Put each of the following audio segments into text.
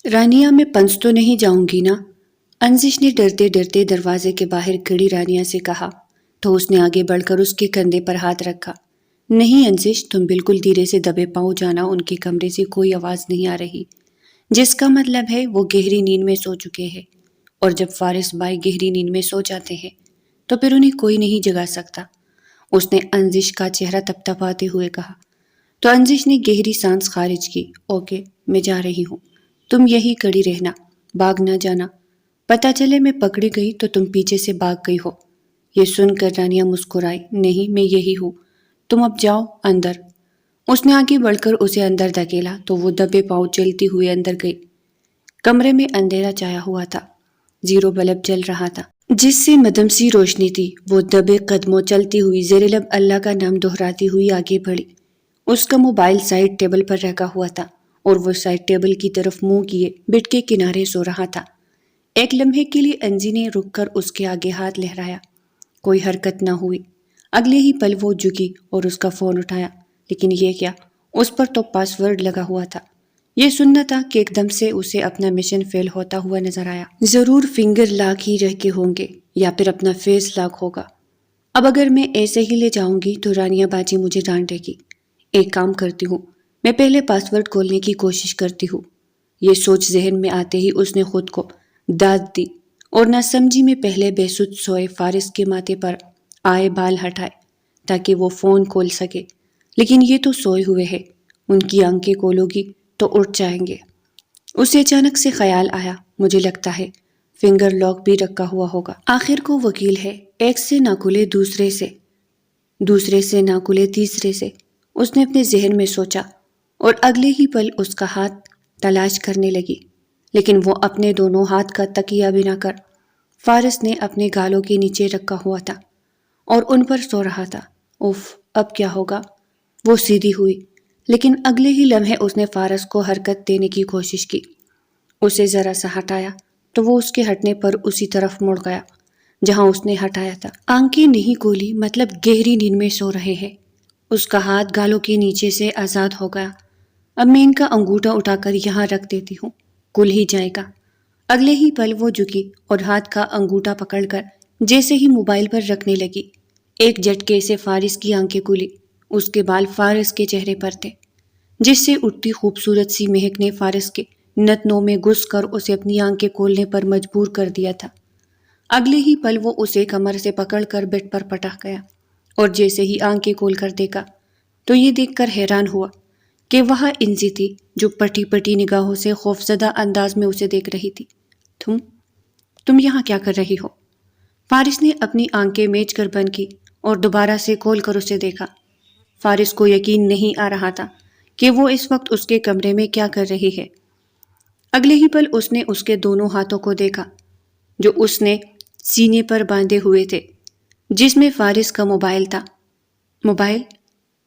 رانیہ میں پنس تو نہیں جاؤں گی نا؟ انزش نے ڈرتے ڈرتے دروازے کے باہر کھڑی رانیہ سے کہا تو اس نے آگے بڑھ کر اس کے کندھے پر ہاتھ رکھا۔ نہیں انزش، تم بالکل دھیرے سے دبے پاؤں جانا، ان کے کمرے سے کوئی آواز نہیں آ رہی، جس کا مطلب ہے وہ گہری نیند میں سو چکے ہیں، اور جب فارس بھائی گہری نیند میں سو جاتے ہیں تو پھر انہیں کوئی نہیں جگا سکتا، اس نے انزش کا چہرہ تپتپاتے ہوئے کہا۔ تو انزش نے گہری سانس خارج کی۔ اوکے، میں جا رہی ہوں، تم یہی کھڑی رہنا، بھاگ نہ جانا، پتہ چلے میں پکڑی گئی تو تم پیچھے سے بھاگ گئی ہو۔ یہ سن کر رانیہ مسکرائی۔ نہیں، میں یہی ہوں، تم اب جاؤ اندر۔ اس نے آگے بڑھ کر اسے اندر دھکیلا تو وہ دبے پاؤں چلتی ہوئے اندر گئی۔ کمرے میں اندھیرا چھایا ہوا تھا، زیرو بلب جل رہا تھا جس سے مدھم سی روشنی تھی۔ وہ دبے قدموں چلتی ہوئی زیر لب اللہ کا نام دہراتی ہوئی آگے بڑھی۔ اس کا موبائل سائڈ ٹیبل پر رکھا ہوا تھا اور وہ سائڈ ٹیبل کی طرف منہ کیے بیڈ کے کنارے سو رہا تھا۔ ایک لمحے کے لیے انزی نے رک کر اس کے آگے ہاتھ لہرایا، کوئی حرکت نہ ہوئی۔ اگلے ہی پل وہ جھکی اور اس کا فون اٹھایا، لیکن یہ کیا، اس پر تو پاس ورڈ لگا ہوا تھا۔ یہ سننا تھا کہ ایک دم سے اسے اپنا مشن فیل ہوتا ہوا نظر آیا۔ ضرور فنگر لاک ہی رہ کے ہوں گے یا پھر اپنا فیس لاک ہوگا۔ اب اگر میں ایسے ہی لے جاؤں گی تو رانیہ باجی مجھے ڈانٹے گی۔ ایک کام کرتی ہوں، میں پہلے پاس ورڈ کھولنے کی کوشش کرتی ہوں۔ یہ سوچ ذہن میں آتے ہی اس نے خود کو داد دی اور نہ سمجھی میں پہلے بے سود سوئے فارس کے ماتھے پر آئے بال ہٹائے تاکہ وہ فون کھول سکے، لیکن یہ تو سوئے ہوئے ہیں، ان کی آنکھیں کھولو گی تو اٹھ جائیں گے۔ اسے اچانک سے خیال آیا، مجھے لگتا ہے فنگر لاک بھی رکھا ہوا ہوگا، آخر کو وکیل ہے، ایک سے نہ کھلے دوسرے سے، دوسرے سے نہ کھلے تیسرے سے، اس نے اپنے ذہن میں سوچا، اور اگلے ہی پل اس کا ہاتھ تلاش کرنے لگی، لیکن وہ اپنے دونوں ہاتھ کا تکیہ بھی نہ کر فارس نے اپنے گالوں کے نیچے رکھا ہوا تھا اور ان پر سو رہا تھا۔ اف، اب کیا ہوگا؟ وہ سیدھی ہوئی، لیکن اگلے ہی لمحے اس نے فارس کو حرکت دینے کی کوشش کی۔ اسے ذرا سا ہٹایا تو وہ اس کے ہٹنے پر اسی طرف مڑ گیا جہاں اس نے ہٹایا تھا۔ آنکھیں نہیں کھولی، مطلب گہری نیند میں سو رہے ہیں۔ اس کا ہاتھ گالوں کے نیچے سے آزاد ہو گیا۔ اب میں ان کا انگوٹھا اٹھا کر یہاں رکھ دیتی ہوں، کھل ہی جائے گا۔ اگلے ہی پل وہ جھکی اور ہاتھ کا انگوٹھا پکڑ کر جیسے ہی موبائل پر رکھنے لگی، ایک جھٹکے سے فارس کی آنکھیں کھلی۔ اس کے بال فارس کے چہرے پر تھے، جس سے اٹھتی خوبصورت سی مہک نے فارس کے نتنوں میں گھس کر اسے اپنی آنکھیں کھولنے پر مجبور کر دیا تھا۔ اگلے ہی پل وہ اسے کمر سے پکڑ کر بیڈ پر پٹک گیا، اور جیسے ہی آنکھیں کھول کر دیکھا تو یہ دیکھ کر حیران ہوا کہ وہاں انزی تھی، جو پٹی پٹی نگاہوں سے خوفزدہ انداز میں اسے دیکھ رہی تھی۔ تم یہاں کیا کر رہی ہو؟ فارس نے اپنی آنکھیں میچ کر بند کی اور دوبارہ سے کھول کر اسے دیکھا۔ فارس کو یقین نہیں آ رہا تھا کہ وہ اس وقت اس کے کمرے میں کیا کر رہی ہے۔ اگلے ہی پل اس نے اس کے دونوں ہاتھوں کو دیکھا جو اس نے سینے پر باندھے ہوئے تھے، جس میں فارس کا موبائل تھا۔ موبائل؟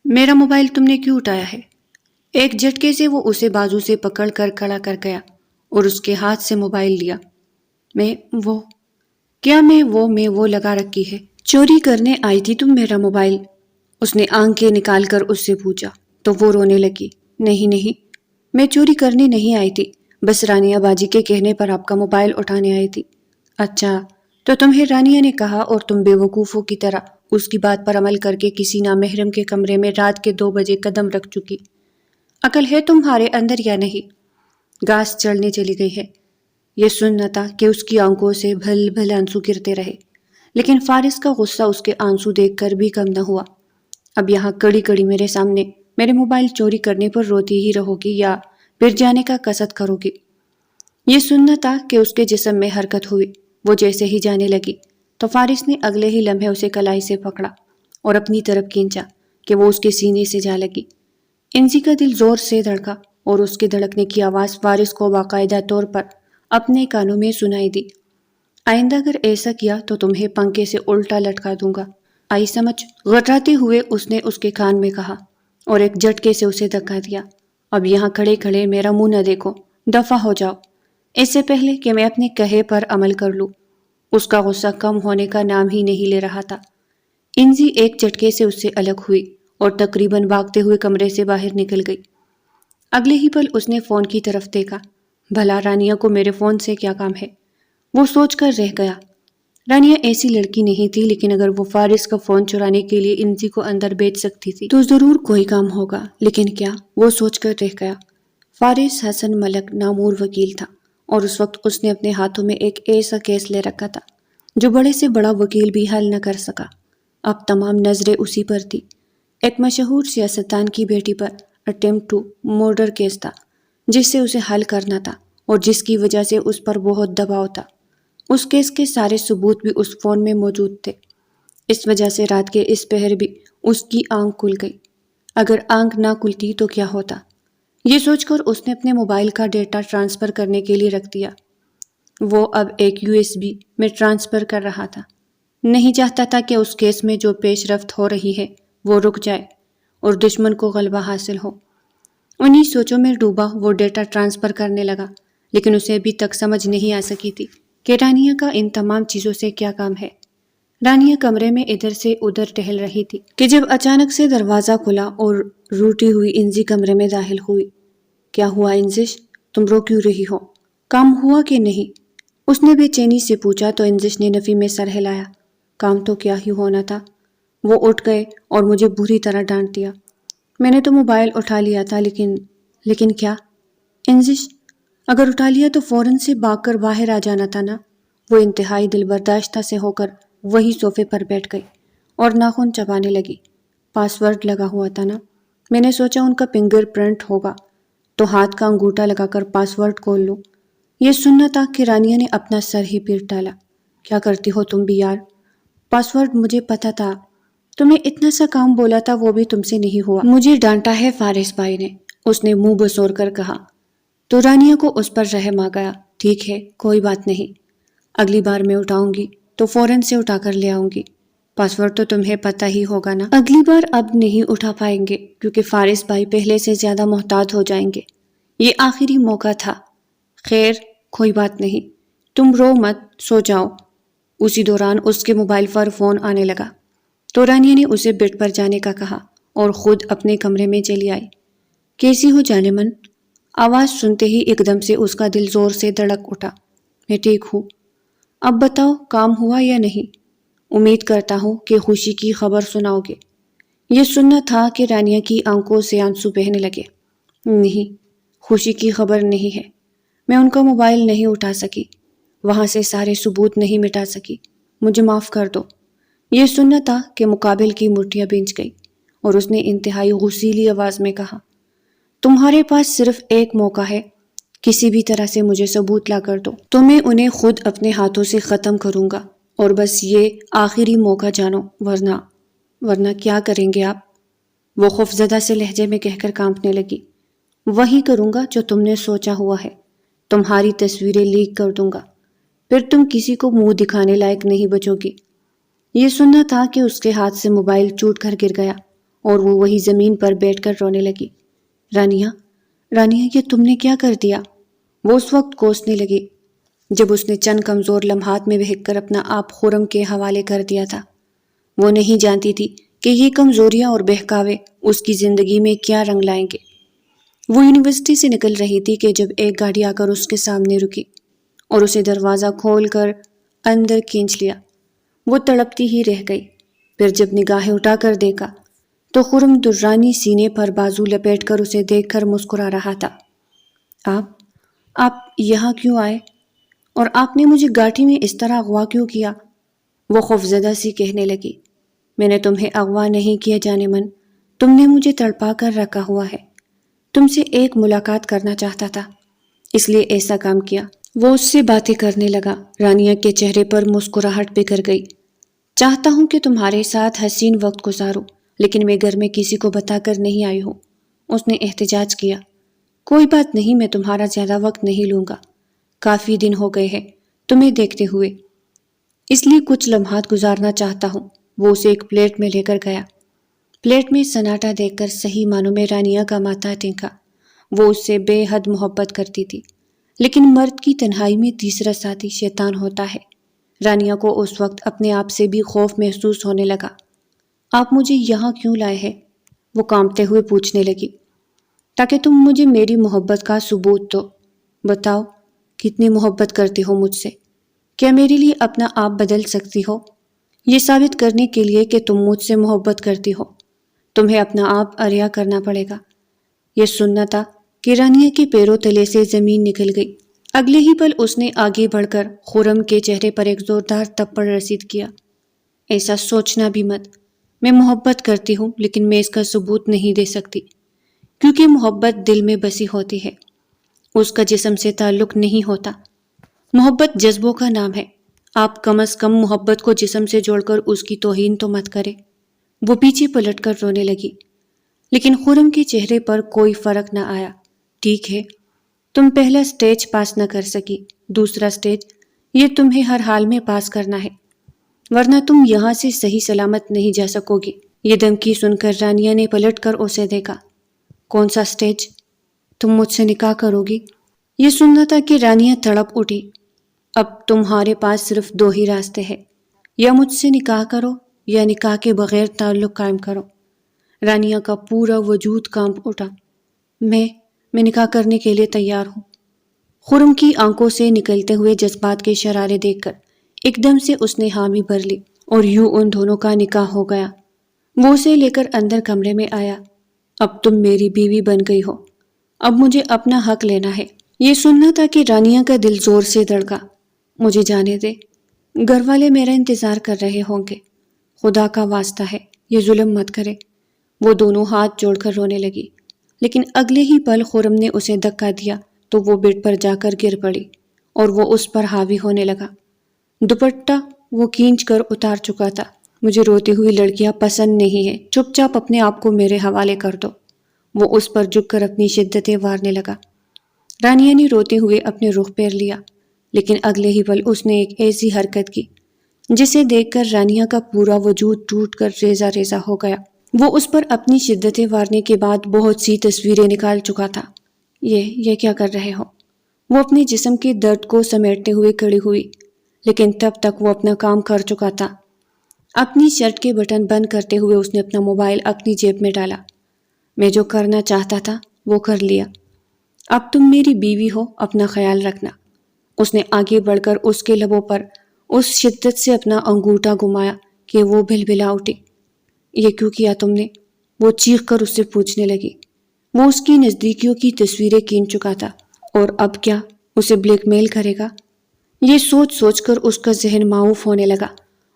میرا موبائل تم نے کیوں اٹھایا ہے؟ ایک جھٹکے سے وہ اسے بازو سے پکڑ کر کھڑا کر گیا اور اس کے ہاتھ سے موبائل لیا۔ میں وہ لگا رکھی ہے، چوری کرنے آئی تھی تم میرا موبائل؟ اس نے آنکھیں نکال کر اس سے پوچھا تو وہ رونے لگی۔ نہیں، میں چوری کرنے نہیں آئی تھی، بس رانیہ باجی کے کہنے پر آپ کا موبائل اٹھانے آئی تھی۔ اچھا، تو تمہیں رانیہ نے کہا اور تم بے وقوفوں کی طرح اس کی بات پر عمل کر کے کسی نامحرم کے کمرے میں رات کے 2 بجے قدم رکھ چکی۔ عقل ہے تمہارے اندر یا نہیں؟ گاس چڑھنے چلی گئی ہے۔ یہ سننا تھا کہ اس کی آنکھوں سے بھل بھل آنسو گرتے رہے، لیکن فارس کا غصہ اس کے آنسو دیکھ کر بھی کم نہ ہوا۔ اب یہاں کڑی کڑی میرے سامنے میرے موبائل چوری کرنے پر روتی ہی رہو گی یا پھر جانے کا قصد کرو گی؟ یہ سننا تھا کہ اس کے جسم میں حرکت ہوئی۔ وہ جیسے ہی جانے لگی تو فارس نے اگلے ہی لمحے اسے کلائی سے پکڑا اور اپنی طرف کھینچا کہ وہ اس کے سینے سے جا لگی۔ انزی کا دل زور سے دھڑکا اور اس کے دھڑکنے کی آواز فارس کو باقاعدہ طور پر اپنے کانوں میں سنائی دی۔ آئندہ اگر ایسا کیا تو تمہیں پنکھے سے الٹا لٹکا دوں گا، آئی سمجھ؟ غٹراتے ہوئے اس نے اس کے کان میں کہا اور ایک جھٹکے سے اسے دھکا دیا۔ اب یہاں کھڑے کھڑے میرا منہ نہ دیکھو، دفع ہو جاؤ، اس سے پہلے کہ میں اپنے کہے پر عمل کر لوں۔ اس کا غصہ کم ہونے کا نام ہی نہیں لے رہا تھا۔ انزی ایک جھٹکے سے اس سے الگ ہوئی اور تقریباً بھاگتے ہوئے کمرے سے باہر نکل گئی۔ اگلے ہی پل اس نے فون کی طرف دیکھا، بھلا رانیہ کو میرے فون سے کیا کام ہے؟ وہ سوچ کر رہ گیا۔ رانیہ ایسی لڑکی نہیں تھی، لیکن اگر وہ فارس کا فون چرانے کے لیے انزی کو اندر بھیج سکتی تھی تو ضرور کوئی کام ہوگا، لیکن کیا؟ وہ سوچ کر رہ گیا۔ فارس حسن ملک نامور وکیل تھا، اور اس وقت اس نے اپنے ہاتھوں میں ایک ایسا کیس لے رکھا تھا جو بڑے سے بڑا وکیل بھی حل نہ کر سکا۔ اب تمام نظریں اسی پر تھی۔ ایک مشہور سیاستدان کی بیٹی پر اٹیمپٹ ٹو مرڈر کیس تھا جس سے اسے حل کرنا تھا، اور جس کی وجہ سے اس پر بہت دباؤ تھا۔ اس کیس کے سارے ثبوت بھی اس فون میں موجود تھے۔ اس وجہ سے رات کے اس پہر بھی اس کی آنکھ کھل گئی۔ اگر آنکھ نہ کھلتی تو کیا ہوتا؟ یہ سوچ کر اس نے اپنے موبائل کا ڈیٹا ٹرانسفر کرنے کے لیے رکھ دیا۔ وہ اب ایک USB میں ٹرانسفر کر رہا تھا۔ نہیں چاہتا تھا کہ اس کیس میں جو پیش رفت ہو رہی ہے وہ رک جائے اور دشمن کو غلبہ حاصل ہو۔ انہی سوچوں میں ڈوبا وہ ڈیٹا ٹرانسفر کرنے لگا، لیکن اسے ابھی تک سمجھ نہیں آ سکی تھی کہ رانیہ کا ان تمام چیزوں سے کیا کام ہے۔ رانیہ کمرے میں ادھر سے ادھر ٹہل رہی تھی کہ جب اچانک سے دروازہ کھلا اور روٹی ہوئی انزی کمرے میں داخل ہوئی۔ کیا ہوا انزش؟ تم رو کیوں رہی ہو؟ کام ہوا کہ نہیں؟ اس نے بے چینی سے پوچھا تو انزش نے نفی میں سر ہلایا۔ کام تو کیا ہی ہونا تھا۔ وہ اٹھ گئے اور مجھے بری طرح ڈانٹ دیا۔ میں نے تو موبائل اٹھا لیا تھا، لیکن کیا؟ انزش، اگر اٹھا لیا تو فوراً سے بھاگ کر باہر آ جانا تھا نا۔ وہ انتہائی دل برداشتہ سے ہو کر وہی صوفے پر بیٹھ گئی اور ناخن چبانے لگی۔ پاس ورڈ لگا ہوا تھا نا، میں نے سوچا ان کا فنگر پرنٹ ہوگا تو ہاتھ کا انگوٹھا لگا کر پاس ورڈ کھول لوں۔ یہ سننا تھا کہ رانیہ نے اپنا سر ہی پیٹ ڈالا۔ کیا کرتی ہو تم بھی یار؟ پاس ورڈ مجھے پتا تھا، تمہیں اتنا سا کام بولا تھا وہ بھی تم سے نہیں ہوا۔ مجھے ڈانٹا ہے فارس بھائی نے، اس نے منہ بسور کر کہا۔ تو رانیہ کو اس پر رحم آ گیا۔ ٹھیک ہے، کوئی بات نہیں، اگلی بار میں اٹھاؤں گی تو فوراً سے اٹھا کر لے آؤں گی۔ پاسورڈ تو تمہیں پتہ ہی ہوگا نا۔ اگلی بار اب نہیں اٹھا پائیں گے کیونکہ فارس بھائی پہلے سے زیادہ محتاط ہو جائیں گے۔ یہ آخری موقع تھا۔ خیر کوئی بات نہیں، تم رو مت، سو جاؤ۔ اسی دوران اس کے موبائل پر فون آنے لگا تو رانیہ نے اسے بیڈ پر جانے کا کہا اور خود اپنے کمرے میں چلی آئی۔ کیسی ہو جانے من؟ آواز سنتے ہی ایک دم سے اس کا دل زور سے دھڑک اٹھا۔ میں ٹھیک ہوں۔ اب بتاؤ کام ہوا یا نہیں؟ امید کرتا ہوں کہ خوشی کی خبر سناؤ گے۔ یہ سننا تھا کہ رانیہ کی آنکھوں سے آنسو بہنے لگے۔ نہیں، خوشی کی خبر نہیں ہے۔ میں ان کا موبائل نہیں اٹھا سکی، وہاں سے سارے ثبوت نہیں مٹا سکی، مجھے معاف کر دو۔ یہ سننا تھا کہ مقابل کی مٹھیاں بھیج گئی اور اس نے انتہائی غصیلی آواز میں کہا، تمہارے پاس صرف ایک موقع ہے، کسی بھی طرح سے مجھے ثبوت لا کر دو تو میں انہیں خود اپنے ہاتھوں سے ختم کروں گا، اور بس یہ آخری موقع جانو، ورنہ کیا کریں گے آپ؟ وہ خوفزدہ سے لہجے میں کہہ کر کانپنے لگی۔ وہی کروں گا جو تم نے سوچا ہوا ہے، تمہاری تصویریں لیک کر دوں گا، پھر تم کسی کو منہ دکھانے لائق نہیں بچو گی۔ یہ سننا تھا کہ اس کے ہاتھ سے موبائل ٹوٹ کر گر گیا اور وہ وہی زمین پر بیٹھ کر رونے لگی۔ رانیہ یہ تم نے کیا کر دیا؟ وہ اس وقت کوسنے لگی جب اس نے چند کمزور لمحات میں بہک کر اپنا آپ خرم کے حوالے کر دیا تھا۔ وہ نہیں جانتی تھی کہ یہ کمزوریاں اور بہکاوے اس کی زندگی میں کیا رنگ لائیں گے۔ وہ یونیورسٹی سے نکل رہی تھی کہ جب ایک گاڑی آ کر اس کے سامنے رکی اور اسے دروازہ کھول کر اندر کھینچ لیا۔ وہ تڑپتی ہی رہ گئی۔ پھر جب نگاہیں اٹھا کر دیکھا تو خرم درانی سینے پر بازو لپیٹ کر اسے دیکھ کر مسکرا رہا تھا۔ آپ یہاں کیوں آئے؟ اور آپ نے مجھے گاٹھی میں اس طرح اغوا کیوں کیا؟ وہ خوفزدہ سی کہنے لگی، میں نے تمہیں اغوا نہیں کیا جانے من، تم نے مجھے تڑپا کر رکھا ہوا ہے۔ تم سے ایک ملاقات کرنا چاہتا تھا، اس لیے ایسا کام کیا۔ وہ اس سے باتیں کرنے لگا۔ رانیہ کے چہرے پر مسکراہٹ بکھر گئی۔ چاہتا ہوں کہ تمہارے ساتھ حسین وقت گزاروں، لیکن میں گھر میں کسی کو بتا کر نہیں آئی ہوں۔ اس نے احتجاج کیا۔ کوئی بات نہیں، میں تمہارا زیادہ وقت نہیں لوں گا، کافی دن ہو گئے ہیں تمہیں دیکھتے ہوئے، اس لیے کچھ لمحات گزارنا چاہتا ہوں۔ وہ اسے ایک پلیٹ میں لے کر گیا۔ پلیٹ میں سناٹا دیکھ کر صحیح معنوں میں رانیہ کا ماتھا ٹھنکا۔ وہ اس سے بے حد محبت کرتی تھی، لیکن مرد کی تنہائی میں تیسرا ساتھی شیطان ہوتا ہے۔ رانیہ کو اس وقت اپنے آپ سے بھی خوف محسوس ہونے لگا۔ آپ مجھے یہاں کیوں لائے ہیں؟ وہ کانپتے ہوئے پوچھنے لگی۔ تاکہ تم مجھے میری محبت کا ثبوت دو۔ بتاؤ کتنی محبت کرتی ہو مجھ سے؟ کیا میرے لیے اپنا آپ بدل سکتی ہو؟ یہ ثابت کرنے کے لیے کہ تم مجھ سے محبت کرتی ہو تمہیں اپنا آپ عریاں کرنا پڑے گا۔ یہ سننا تھا کہ رانیہ کے پیروں تلے سے زمین نکل گئی۔ اگلے ہی پل اس نے آگے بڑھ کر خرم کے چہرے پر ایک زوردار تھپڑ رسید کیا۔ ایسا سوچنا بھی مت، میں محبت کرتی ہوں لیکن میں اس کا ثبوت نہیں دے سکتی، کیونکہ محبت دل میں بسی ہوتی ہے، اس کا جسم سے تعلق نہیں ہوتا۔ محبت جذبوں کا نام ہے، آپ کم از کم محبت کو جسم سے جوڑ کر اس کی توہین تو مت کریں۔ وہ پیچھے پلٹ کر رونے لگی، لیکن خرم کے چہرے پر کوئی فرق نہ آیا۔ ٹھیک ہے، تم پہلا سٹیج پاس نہ کر سکی، دوسرا سٹیج یہ تمہیں ہر حال میں پاس کرنا ہے، ورنہ تم یہاں سے صحیح سلامت نہیں جا سکو گی۔ یہ دھمکی سن کر رانیہ نے پلٹ کر اسے دیکھا۔ کون سا سٹیج؟ تم مجھ سے نکاح کرو گی؟ یہ سننا تھا کہ رانیہ تڑپ اٹھی۔ اب تمہارے پاس صرف دو ہی راستے ہیں، یا مجھ سے نکاح کرو یا نکاح کے بغیر تعلق قائم کرو۔ رانیہ کا پورا وجود کانپ اٹھا۔ میں نکاح کرنے کے لیے تیار ہوں۔ خرم کی آنکھوں سے نکلتے ہوئے جذبات کے شرارے دیکھ کر ایک دم سے اس نے حامی بھر لی اور یوں ان دونوں کا نکاح ہو گیا۔ وہ اسے لے کر اندر کمرے میں آیا۔ اب تم میری بیوی بن گئی ہو، اب مجھے اپنا حق لینا ہے۔ یہ سننا تھا کہ رانیہ کا دل زور سے دھڑکا۔ مجھے جانے دے، گھر والے میرا انتظار کر رہے ہوں گے، خدا کا واسطہ ہے یہ ظلم مت کرے۔ وہ دونوں ہاتھ جوڑ کر رونے لگی، لیکن اگلے ہی پل خرم نے اسے دھکا دیا تو وہ بیڈ پر جا کر گر پڑی اور وہ اس پر حاوی ہونے لگا۔ دوپٹہ وہ کھینچ کر اتار چکا تھا۔ مجھے روتی ہوئی لڑکیاں پسند نہیں ہیں، چپ چاپ اپنے آپ کو میرے حوالے کر دو۔ وہ اس پر جھک کر اپنی شدتیں وارنے لگا۔ رانیہ نے روتے ہوئے اپنے رخ پھیر لیا، لیکن اگلے ہی پل اس نے ایک ایسی حرکت کی جسے دیکھ کر رانیہ کا پورا وجود ٹوٹ کر ریزہ ریزہ ہو گیا۔ وہ اس پر اپنی شدتیں وارنے کے بعد بہت سی تصویریں نکال چکا تھا۔ یہ کیا کر رہے ہو؟ وہ اپنے جسم کے درد کو سمیٹتے ہوئے کھڑی ہوئی، لیکن تب تک وہ اپنا کام کر چکا تھا۔ اپنی شرٹ کے بٹن بند کرتے ہوئے اس نے اپنا موبائل اپنی جیب میں ڈالا۔ میں جو کرنا چاہتا تھا وہ کر لیا، اب تم میری بیوی ہو، اپنا خیال رکھنا۔ اس نے آگے بڑھ کر اس کے لبوں پر اس شدت سے اپنا انگوٹھا گھمایا کہ وہ بھل اٹھی۔ یہ کیوں کیا تم نے؟ وہ چیخ کر اس سے پوچھنے لگی۔ وہ اس کی نزدیکیوں کی تصویریں کھینچ چکا تھا، اور اب کیا اسے بلیک میل کرے گا؟ یہ سوچ سوچ کر اس کا ذہن معاوف ہونے لگا،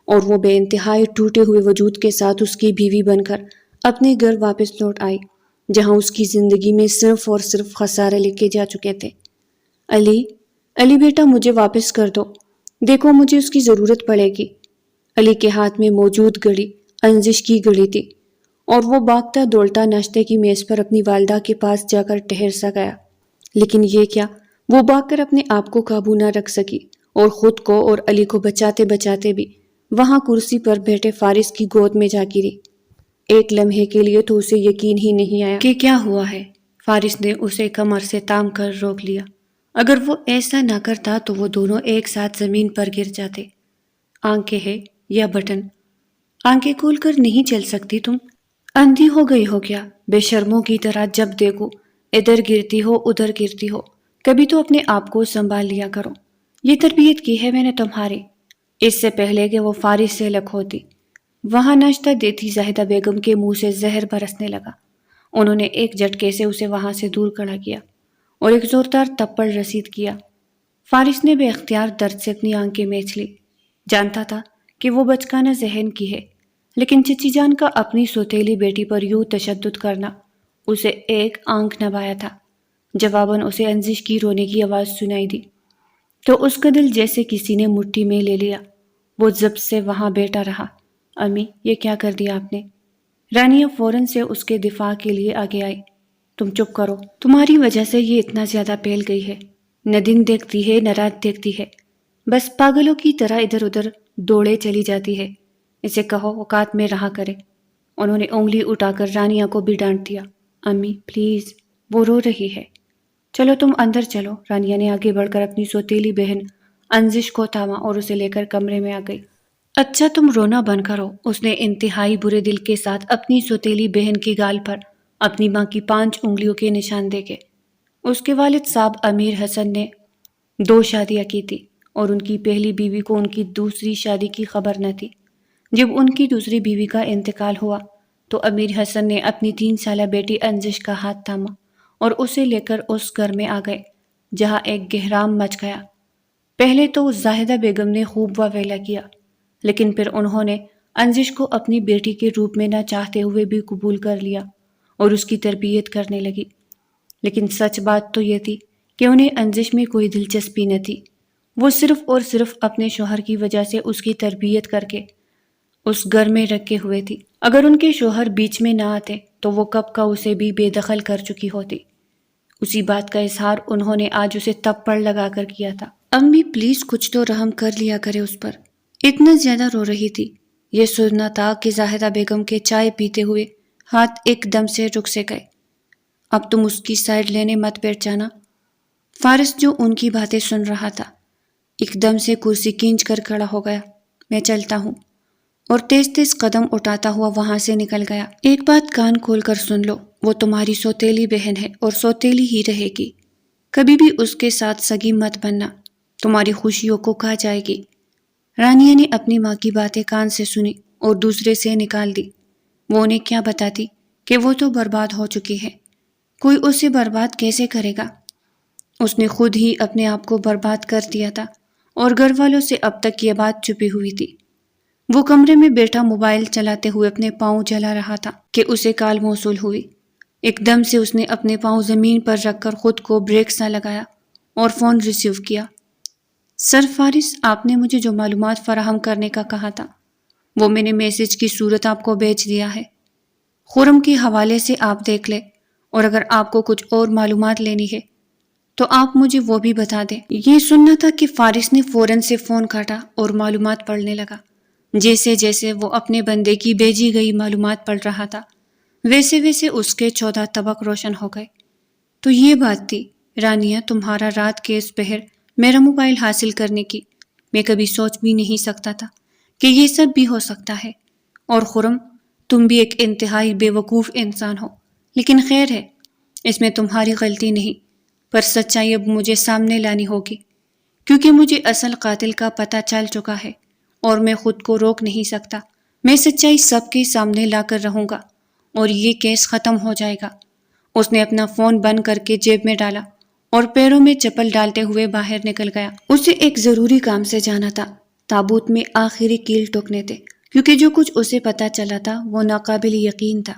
اور وہ بے انتہائی ٹوٹے ہوئے وجود کے ساتھ اس کی بیوی بن کر اپنے گھر واپس لوٹ آئی، جہاں اس کی زندگی میں صرف اور صرف خسارے لکھے جا چکے تھے۔ علی بیٹا، مجھے واپس کر دو، دیکھو مجھے اس کی ضرورت پڑے گی۔ علی کے ہاتھ میں موجود گھڑی انزش کی گھڑی تھی، اور وہ بھاگتا دوڑتا ناشتے کی میز پر اپنی والدہ کے پاس جا کر ٹھہر سا گیا۔ لیکن یہ کیا، وہ بھاگ کر اپنے آپ کو قابو نہ رکھ سکی اور خود کو اور علی کو بچاتے بچاتے بھی وہاں کرسی پر بیٹھے فارس کی گود میں جا گری۔ ایک لمحے کے لیے تو اسے یقین ہی نہیں آیا کہ کیا ہوا ہے۔ فارس نے اسے کمر سے تام کر روک لیا۔ اگر وہ ایسا نہ کرتا تو وہ دونوں ایک ساتھ زمین پر گر جاتے۔ آنکھیں ہیں یا بٹن؟ آنکھیں کھول کر نہیں چل سکتی تم؟ اندھی ہو گئی ہو کیا؟ بے شرموں کی طرح جب دیکھو ادھر گرتی ہو ادھر گرتی ہو، کبھی تو اپنے آپ کو سنبھال لیا کرو۔ یہ تربیت کی ہے میں نے تمہاری۔ اس سے پہلے کہ وہ فارس سے الگ ہوتی، وہاں ناشتہ دیتی زاہدہ بیگم کے منہ سے زہر برسنے لگا۔ انہوں نے ایک جھٹکے سے اسے وہاں سے دور کھڑا کیا اور ایک زوردار تھپڑ رسید کیا۔ فارس نے بے اختیار درد سے اپنی آنکھیں میچ لی۔ جانتا تھا کہ وہ بچکانہ ذہن کی ہے، لیکن چچی جان کا اپنی سوتیلی بیٹی پر یوں تشدد کرنا اسے ایک آنکھ نہ بھایا تھا۔ جواباً اسے انزش کی رونے کی آواز سنائی دی تو اس کا دل جیسے کسی نے مٹھی میں لے لیا۔ وہ ضبط سے وہاں بیٹھا رہا۔ امی، یہ کیا کر دیا آپ نے؟ رانیہ فوراً سے اس کے دفاع کے لیے آگے آئی۔ تم چپ کرو، تمہاری وجہ سے یہ اتنا زیادہ پھیل گئی ہے، نہ دن دیکھتی ہے نہ رات دیکھتی ہے، بس پاگلوں کی طرح ادھر ادھر دوڑے چلی جاتی ہے۔ اسے کہو اوقات میں رہا کرے۔ انہوں نے انگلی اٹھا کر رانیہ کو بھی ڈانٹ دیا۔ امی پلیز، وہ رو رہی ہے۔ چلو تم اندر چلو۔ رانیہ نے آگے بڑھ کر اپنی سوتیلی بہن انزش کو تھاما اور اسے لے کر کمرے میں آ گئی۔ اچھا تم رونا بند کرو، اس نے انتہائی برے دل کے ساتھ اپنی سوتیلی بہن کی گال پر اپنی ماں کی 5 انگلیوں کے نشان دیکھے۔ اس کے والد صاحب امیر حسن نے 2 شادیاں کی تھی اور ان کی پہلی بیوی کو ان کی دوسری شادی کی خبر نہ تھی۔ جب ان کی دوسری بیوی کا انتقال ہوا تو امیر حسن نے اپنی 3 سالہ بیٹی انجش کا ہاتھ تھاما اور اسے لے کر اس گھر میں آ گئے جہاں ایک گہرام مچ گیا۔ پہلے تو زاہدہ بیگم نے خوب واویلا کیا، لیکن پھر انہوں نے انجش کو اپنی بیٹی کے روپ میں نہ چاہتے ہوئے بھی قبول کر لیا اور اس کی تربیت کرنے لگی۔ لیکن سچ بات تو یہ تھی کہ انہیں انجش میں کوئی دلچسپی نہ تھی۔ وہ صرف اور صرف اپنے شوہر کی وجہ سے اس کی تربیت کر کے اس گھر میں رکھے ہوئے تھی۔ اگر ان کے شوہر بیچ میں نہ آتے تو وہ کب کا اسے بھی بے دخل کر چکی ہوتی۔ اسی بات کا اظہار انہوں نے آج اسے تپڑ لگا کر کیا تھا۔ امی پلیز کچھ تو رحم کر لیا کرے اس پر، اتنا زیادہ رو رہی تھی۔ یہ سننا تھا کہ زاہدہ بیگم کے چائے پیتے ہوئے ہاتھ ایک دم سے رک سے گئے۔ اب تم اس کی سائڈ لینے مت بیٹھ جانا۔ فارس جو ان کی باتیں سن رہا تھا ایک دم سے کرسی کھینچ کر کھڑا ہو گیا۔ میں چلتا ہوں، اور تیز تیز قدم اٹھاتا ہوا وہاں سے نکل گیا۔ ایک بات کان کھول کر سن لو، وہ تمہاری سوتیلی بہن ہے اور سوتیلی ہی رہے گی۔ کبھی بھی اس کے ساتھ سگی مت بننا، تمہاری خوشیوں کو کھا جائے گی۔ رانیہ نے اپنی ماں کی باتیں کان سے سنی اور دوسرے سے نکال دی۔ وہ انہیں کیا بتاتی کہ وہ تو برباد ہو چکی ہے، کوئی اسے برباد کیسے کرے گا؟ اس نے خود ہی اپنے آپ کو برباد کر دیا تھا اور گھر والوں سے اب تک یہ بات چھپی ہوئی تھی۔ وہ کمرے میں بیٹھا موبائل چلاتے ہوئے اپنے پاؤں جلا رہا تھا کہ اسے کال موصول ہوئی۔ ایک دم سے اس نے اپنے پاؤں زمین پر رکھ کر خود کو بریک سا لگایا اور فون ریسیو کیا۔ سر فارس، آپ نے مجھے جو معلومات فراہم کرنے کا کہا تھا وہ میں نے میسج کی صورت آپ کو بھیج دیا ہے۔ خرم کے حوالے سے آپ دیکھ لیں، اور اگر آپ کو کچھ اور معلومات لینی ہے تو آپ مجھے وہ بھی بتا دیں۔ یہ سننا تھا کہ فارس نے فوراً سے فون کاٹا اور معلومات پڑھنے لگا۔ جیسے جیسے وہ اپنے بندے کی بھیجی گئی معلومات پڑھ رہا تھا ویسے ویسے اس کے 14 طبق روشن ہو گئے۔ تو یہ بات تھی رانیہ، تمہارا رات کے اس پہر میرا موبائل حاصل کرنے کی۔ میں کبھی سوچ بھی نہیں سکتا تھا کہ یہ سب بھی ہو سکتا ہے۔ اور خرم، تم بھی ایک انتہائی بے وقوف انسان ہو، لیکن خیر ہے، اس میں تمہاری غلطی نہیں، پر سچائی اب مجھے سامنے لانی ہوگی، کیونکہ مجھے اصل قاتل کا پتہ چل چکا ہے اور میں خود کو روک نہیں سکتا۔ میں سچائی سب کے سامنے لا کر رہوں گا اور یہ کیس ختم ہو جائے گا۔ اس نے اپنا فون بند کر کے جیب میں ڈالا اور پیروں میں چپل ڈالتے ہوئے باہر نکل گیا۔ اسے ایک ضروری کام سے جانا تھا۔ تابوت میں آخری کیل ٹوکنے تھے، کیونکہ جو کچھ اسے پتا چلا تھا وہ ناقابل یقین تھا۔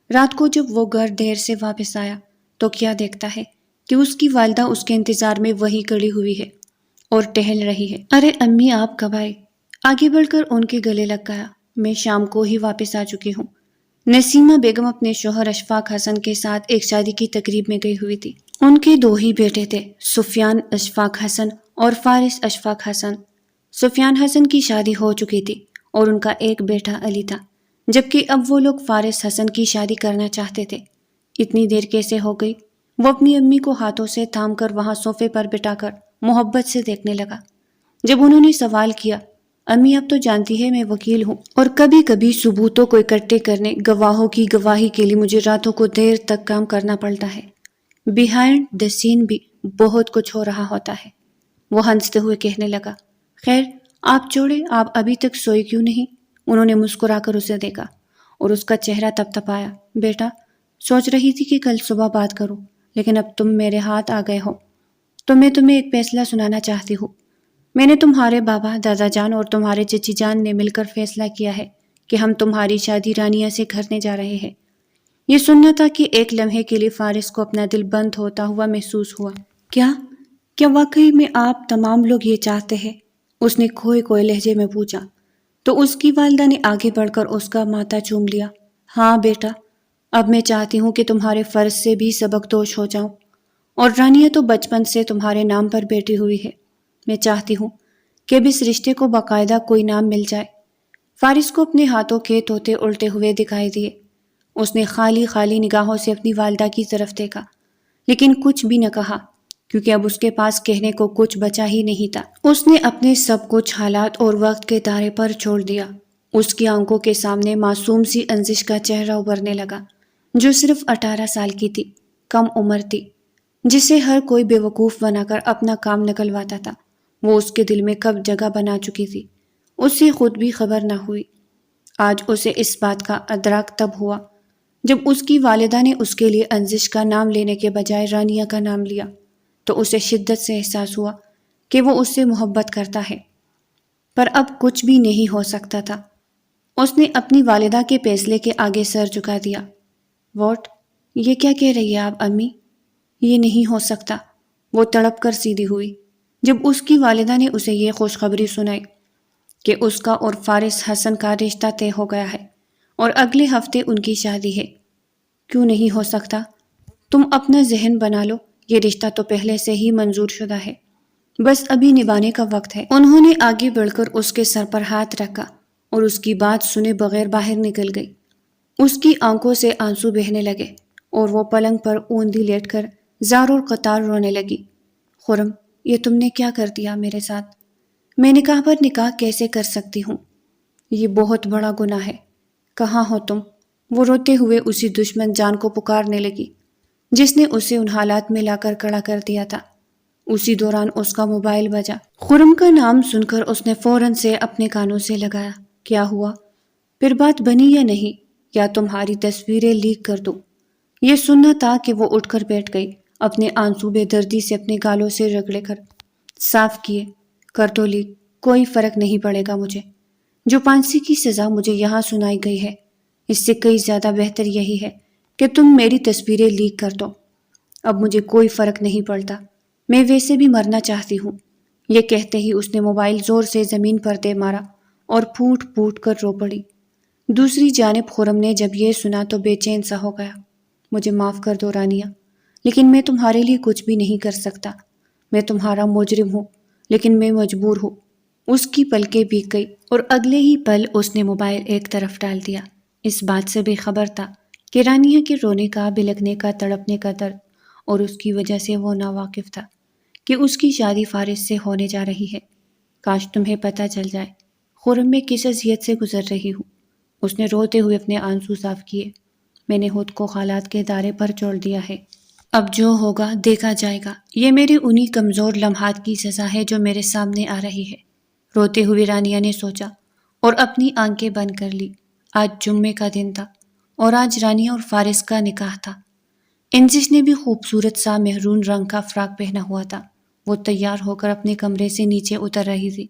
رات کو جب وہ گھر دیر سے واپس آیا تو کیا دیکھتا ہے کہ اس کی والدہ اس کے انتظار میں وہیں کھڑی ہوئی ہے اور ٹہل رہی ہے۔ ارے امی، آپ کب آئے؟ آگے بڑھ کر ان کے گلے لگ گیا۔ میں شام کو ہی واپس آ چکی ہوں۔ نسیمہ بیگم اپنے شوہر اشفاق حسن کے ساتھ ایک شادی کی تقریب میں گئی ہوئی تھی۔ ان کے 2 ہی بیٹے تھے، سفیان اشفاق حسن اور فارس اشفاق حسن۔ سفیان حسن کی شادی ہو چکی تھی اور ان کا ایک بیٹا علی تھا، جبکہ اب وہ لوگ فارس حسن کی شادی کرنا چاہتے تھے۔ اتنی دیر کیسے ہو گئی؟ وہ اپنی امی کو ہاتھوں سے تھام کر وہاں صوفے پر بٹھا کر محبت سے دیکھنے لگا۔ جب انہوں نے سوال کیا، امی اب تو جانتی ہے میں وکیل ہوں اور کبھی کبھی ثبوتوں کو اکٹھے کرنے، گواہوں کی گواہی کے لیے مجھے راتوں کو دیر تک کام کرنا پڑتا ہے۔ بیہائنڈ دی سین بھی بہت کچھ ہو رہا ہوتا ہے، وہ ہنستے ہوئے کہنے لگا۔ خیر آپ چھوڑے، آپ ابھی تک سوئی کیوں نہیں؟ انہوں نے مسکرا کر اسے دیکھا اور اس کا چہرہ تپتپایا۔ بیٹا، سوچ رہی تھی کہ کل صبح بات کروں، لیکن اب تم میرے ہاتھ آ گئے ہو تو میں تمہیں ایک فیصلہ سنانا چاہتی ہوں۔ میں نے تمہارے بابا، دادا جان اور تمہارے چچی جان نے مل کر فیصلہ کیا ہے کہ ہم تمہاری شادی رانیہ سے کرنے جا رہے ہیں۔ یہ سننا تھا کہ ایک لمحے کے لیے فارس کو اپنا دل بند ہوتا ہوا محسوس ہوا۔ کیا واقعی میں آپ تمام لوگ یہ چاہتے ہیں؟ اس نے کھوئے کھوئے لہجے میں پوچھا تو اس کی والدہ نے آگے بڑھ کر اس کا ماتھا چوم لیا۔ ہاں بیٹا، اب میں چاہتی ہوں کہ تمہارے فرض سے بھی سبق دوش ہو جاؤں، اور رانیہ تو بچپن سے تمہارے نام پر بیٹھی ہوئی ہے۔ میں چاہتی ہوں کہ اب اس رشتے کو باقاعدہ کوئی نام مل جائے۔ فارس کو اپنے ہاتھوں کے طوطے الٹے ہوئے دکھائی دیے۔ اس نے خالی خالی نگاہوں سے اپنی والدہ کی طرف دیکھا، لیکن کچھ بھی نہ کہا، کیونکہ اب اس کے پاس کہنے کو کچھ بچا ہی نہیں تھا۔ اس نے اپنے سب کچھ حالات اور وقت کے دائرے پر چھوڑ دیا۔ اس کی آنکھوں کے سامنے معصوم سی انجش کا چہرہ ابھرنے لگا، جو صرف 18 سال کی تھی، کم عمر تھی۔ جسے ہر کوئی بیوقوف بنا کر اپنا کام نکلواتا تھا، وہ اس کے دل میں کب جگہ بنا چکی تھی، اس سے خود بھی خبر نہ ہوئی۔ آج اسے اس بات کا ادراک تب ہوا جب اس کی والدہ نے اس کے لیے انزش کا نام لینے کے بجائے رانیہ کا نام لیا، تو اسے شدت سے احساس ہوا کہ وہ اس سے محبت کرتا ہے، پر اب کچھ بھی نہیں ہو سکتا تھا۔ اس نے اپنی والدہ کے فیصلے کے آگے سر جھکا دیا۔ واٹ؟ یہ کیا کہہ رہی ہے آپ امی؟ یہ نہیں ہو سکتا۔ وہ تڑپ کر سیدھی ہوئی جب اس کی والدہ نے اسے یہ خوشخبری سنائی کہ اس کا اور فارس حسن کا رشتہ طے ہو گیا ہے اور اگلے ہفتے ان کی شادی ہے۔ کیوں نہیں ہو سکتا؟ تم اپنا ذہن بنا لو، یہ رشتہ تو پہلے سے ہی منظور شدہ ہے، بس ابھی نبھانے کا وقت ہے۔ انہوں نے آگے بڑھ کر اس کے سر پر ہاتھ رکھا اور اس کی بات سنے بغیر باہر نکل گئی۔ اس کی آنکھوں سے آنسو بہنے لگے اور وہ پلنگ پر اوندھی لیٹ کر زار اور قطار رونے لگی۔ خرم، یہ تم نے کیا کر دیا میرے ساتھ؟ میں نکاح پر نکاح کیسے کر سکتی ہوں؟ یہ بہت بڑا گناہ ہے۔ کہاں ہو تم؟ وہ روتے ہوئے اسی دشمن جان کو پکارنے لگی جس نے اسے ان حالات میں لا کر کھڑا کر دیا تھا۔ اسی دوران اس کا موبائل بجا۔ خرم کا نام سن کر اس نے فوراً سے اپنے کانوں سے لگایا۔ کیا ہوا؟ پھر بات بنی یا نہیں؟ یا تمہاری تصویریں لیک کر دوں؟ یہ سننا تھا کہ وہ اٹھ کر بیٹھ گئی، اپنے آنسو بے دردی سے اپنے گالوں سے رگڑے کر۔ صاف کیے، کر دو لیک، کوئی فرق نہیں پڑے گا مجھے۔ جو پھانسی کی سزا مجھے یہاں سنائی گئی ہے، اس سے کئی زیادہ بہتر یہی ہے کہ تم میری تصویریں لیک کر دو۔ اب مجھے کوئی فرق نہیں پڑتا، میں ویسے بھی مرنا چاہتی ہوں۔ یہ کہتے ہی اس نے موبائل زور سے زمین پر دے مارا اور پھوٹ پھوٹ کر رو پڑی۔ دوسری جانب خرم نے جب یہ سنا تو بے چین سا ہو گیا۔ مجھے معاف کر دو رانیہ، لیکن میں تمہارے لیے کچھ بھی نہیں کر سکتا۔ میں تمہارا مجرم ہوں، لیکن میں مجبور ہوں۔ اس کی پلکیں بھیگ گئی اور اگلے ہی پل اس نے موبائل ایک طرف ڈال دیا، اس بات سے بے خبر تھا کہ رانیہ کے رونے کا، بلکنے کا، تڑپنے کا درد اور اس کی وجہ سے وہ ناواقف تھا کہ اس کی شادی فارس سے ہونے جا رہی ہے۔ کاش تمہیں پتہ چل جائے خرم میں کس اذیت سے گزر رہی ہوں۔ اس نے روتے ہوئے اپنے آنسو صاف کیے۔ میں نے خود کو حالات کے دائرے پر چھوڑ دیا ہے، اب جو ہوگا دیکھا جائے گا۔ یہ میرے انہی کمزور لمحات کی سزا ہے جو میرے سامنے آ رہی ہے۔ روتے ہوئے رانیہ نے سوچا اور اپنی آنکھیں بند کر لی۔ آج جمعے کا دن تھا اور آج رانیہ اور فارس کا نکاح تھا۔ انزش نے بھی خوبصورت سا مہرون رنگ کا فراک پہنا ہوا تھا۔ وہ تیار ہو کر اپنے کمرے سے نیچے اتر رہی تھی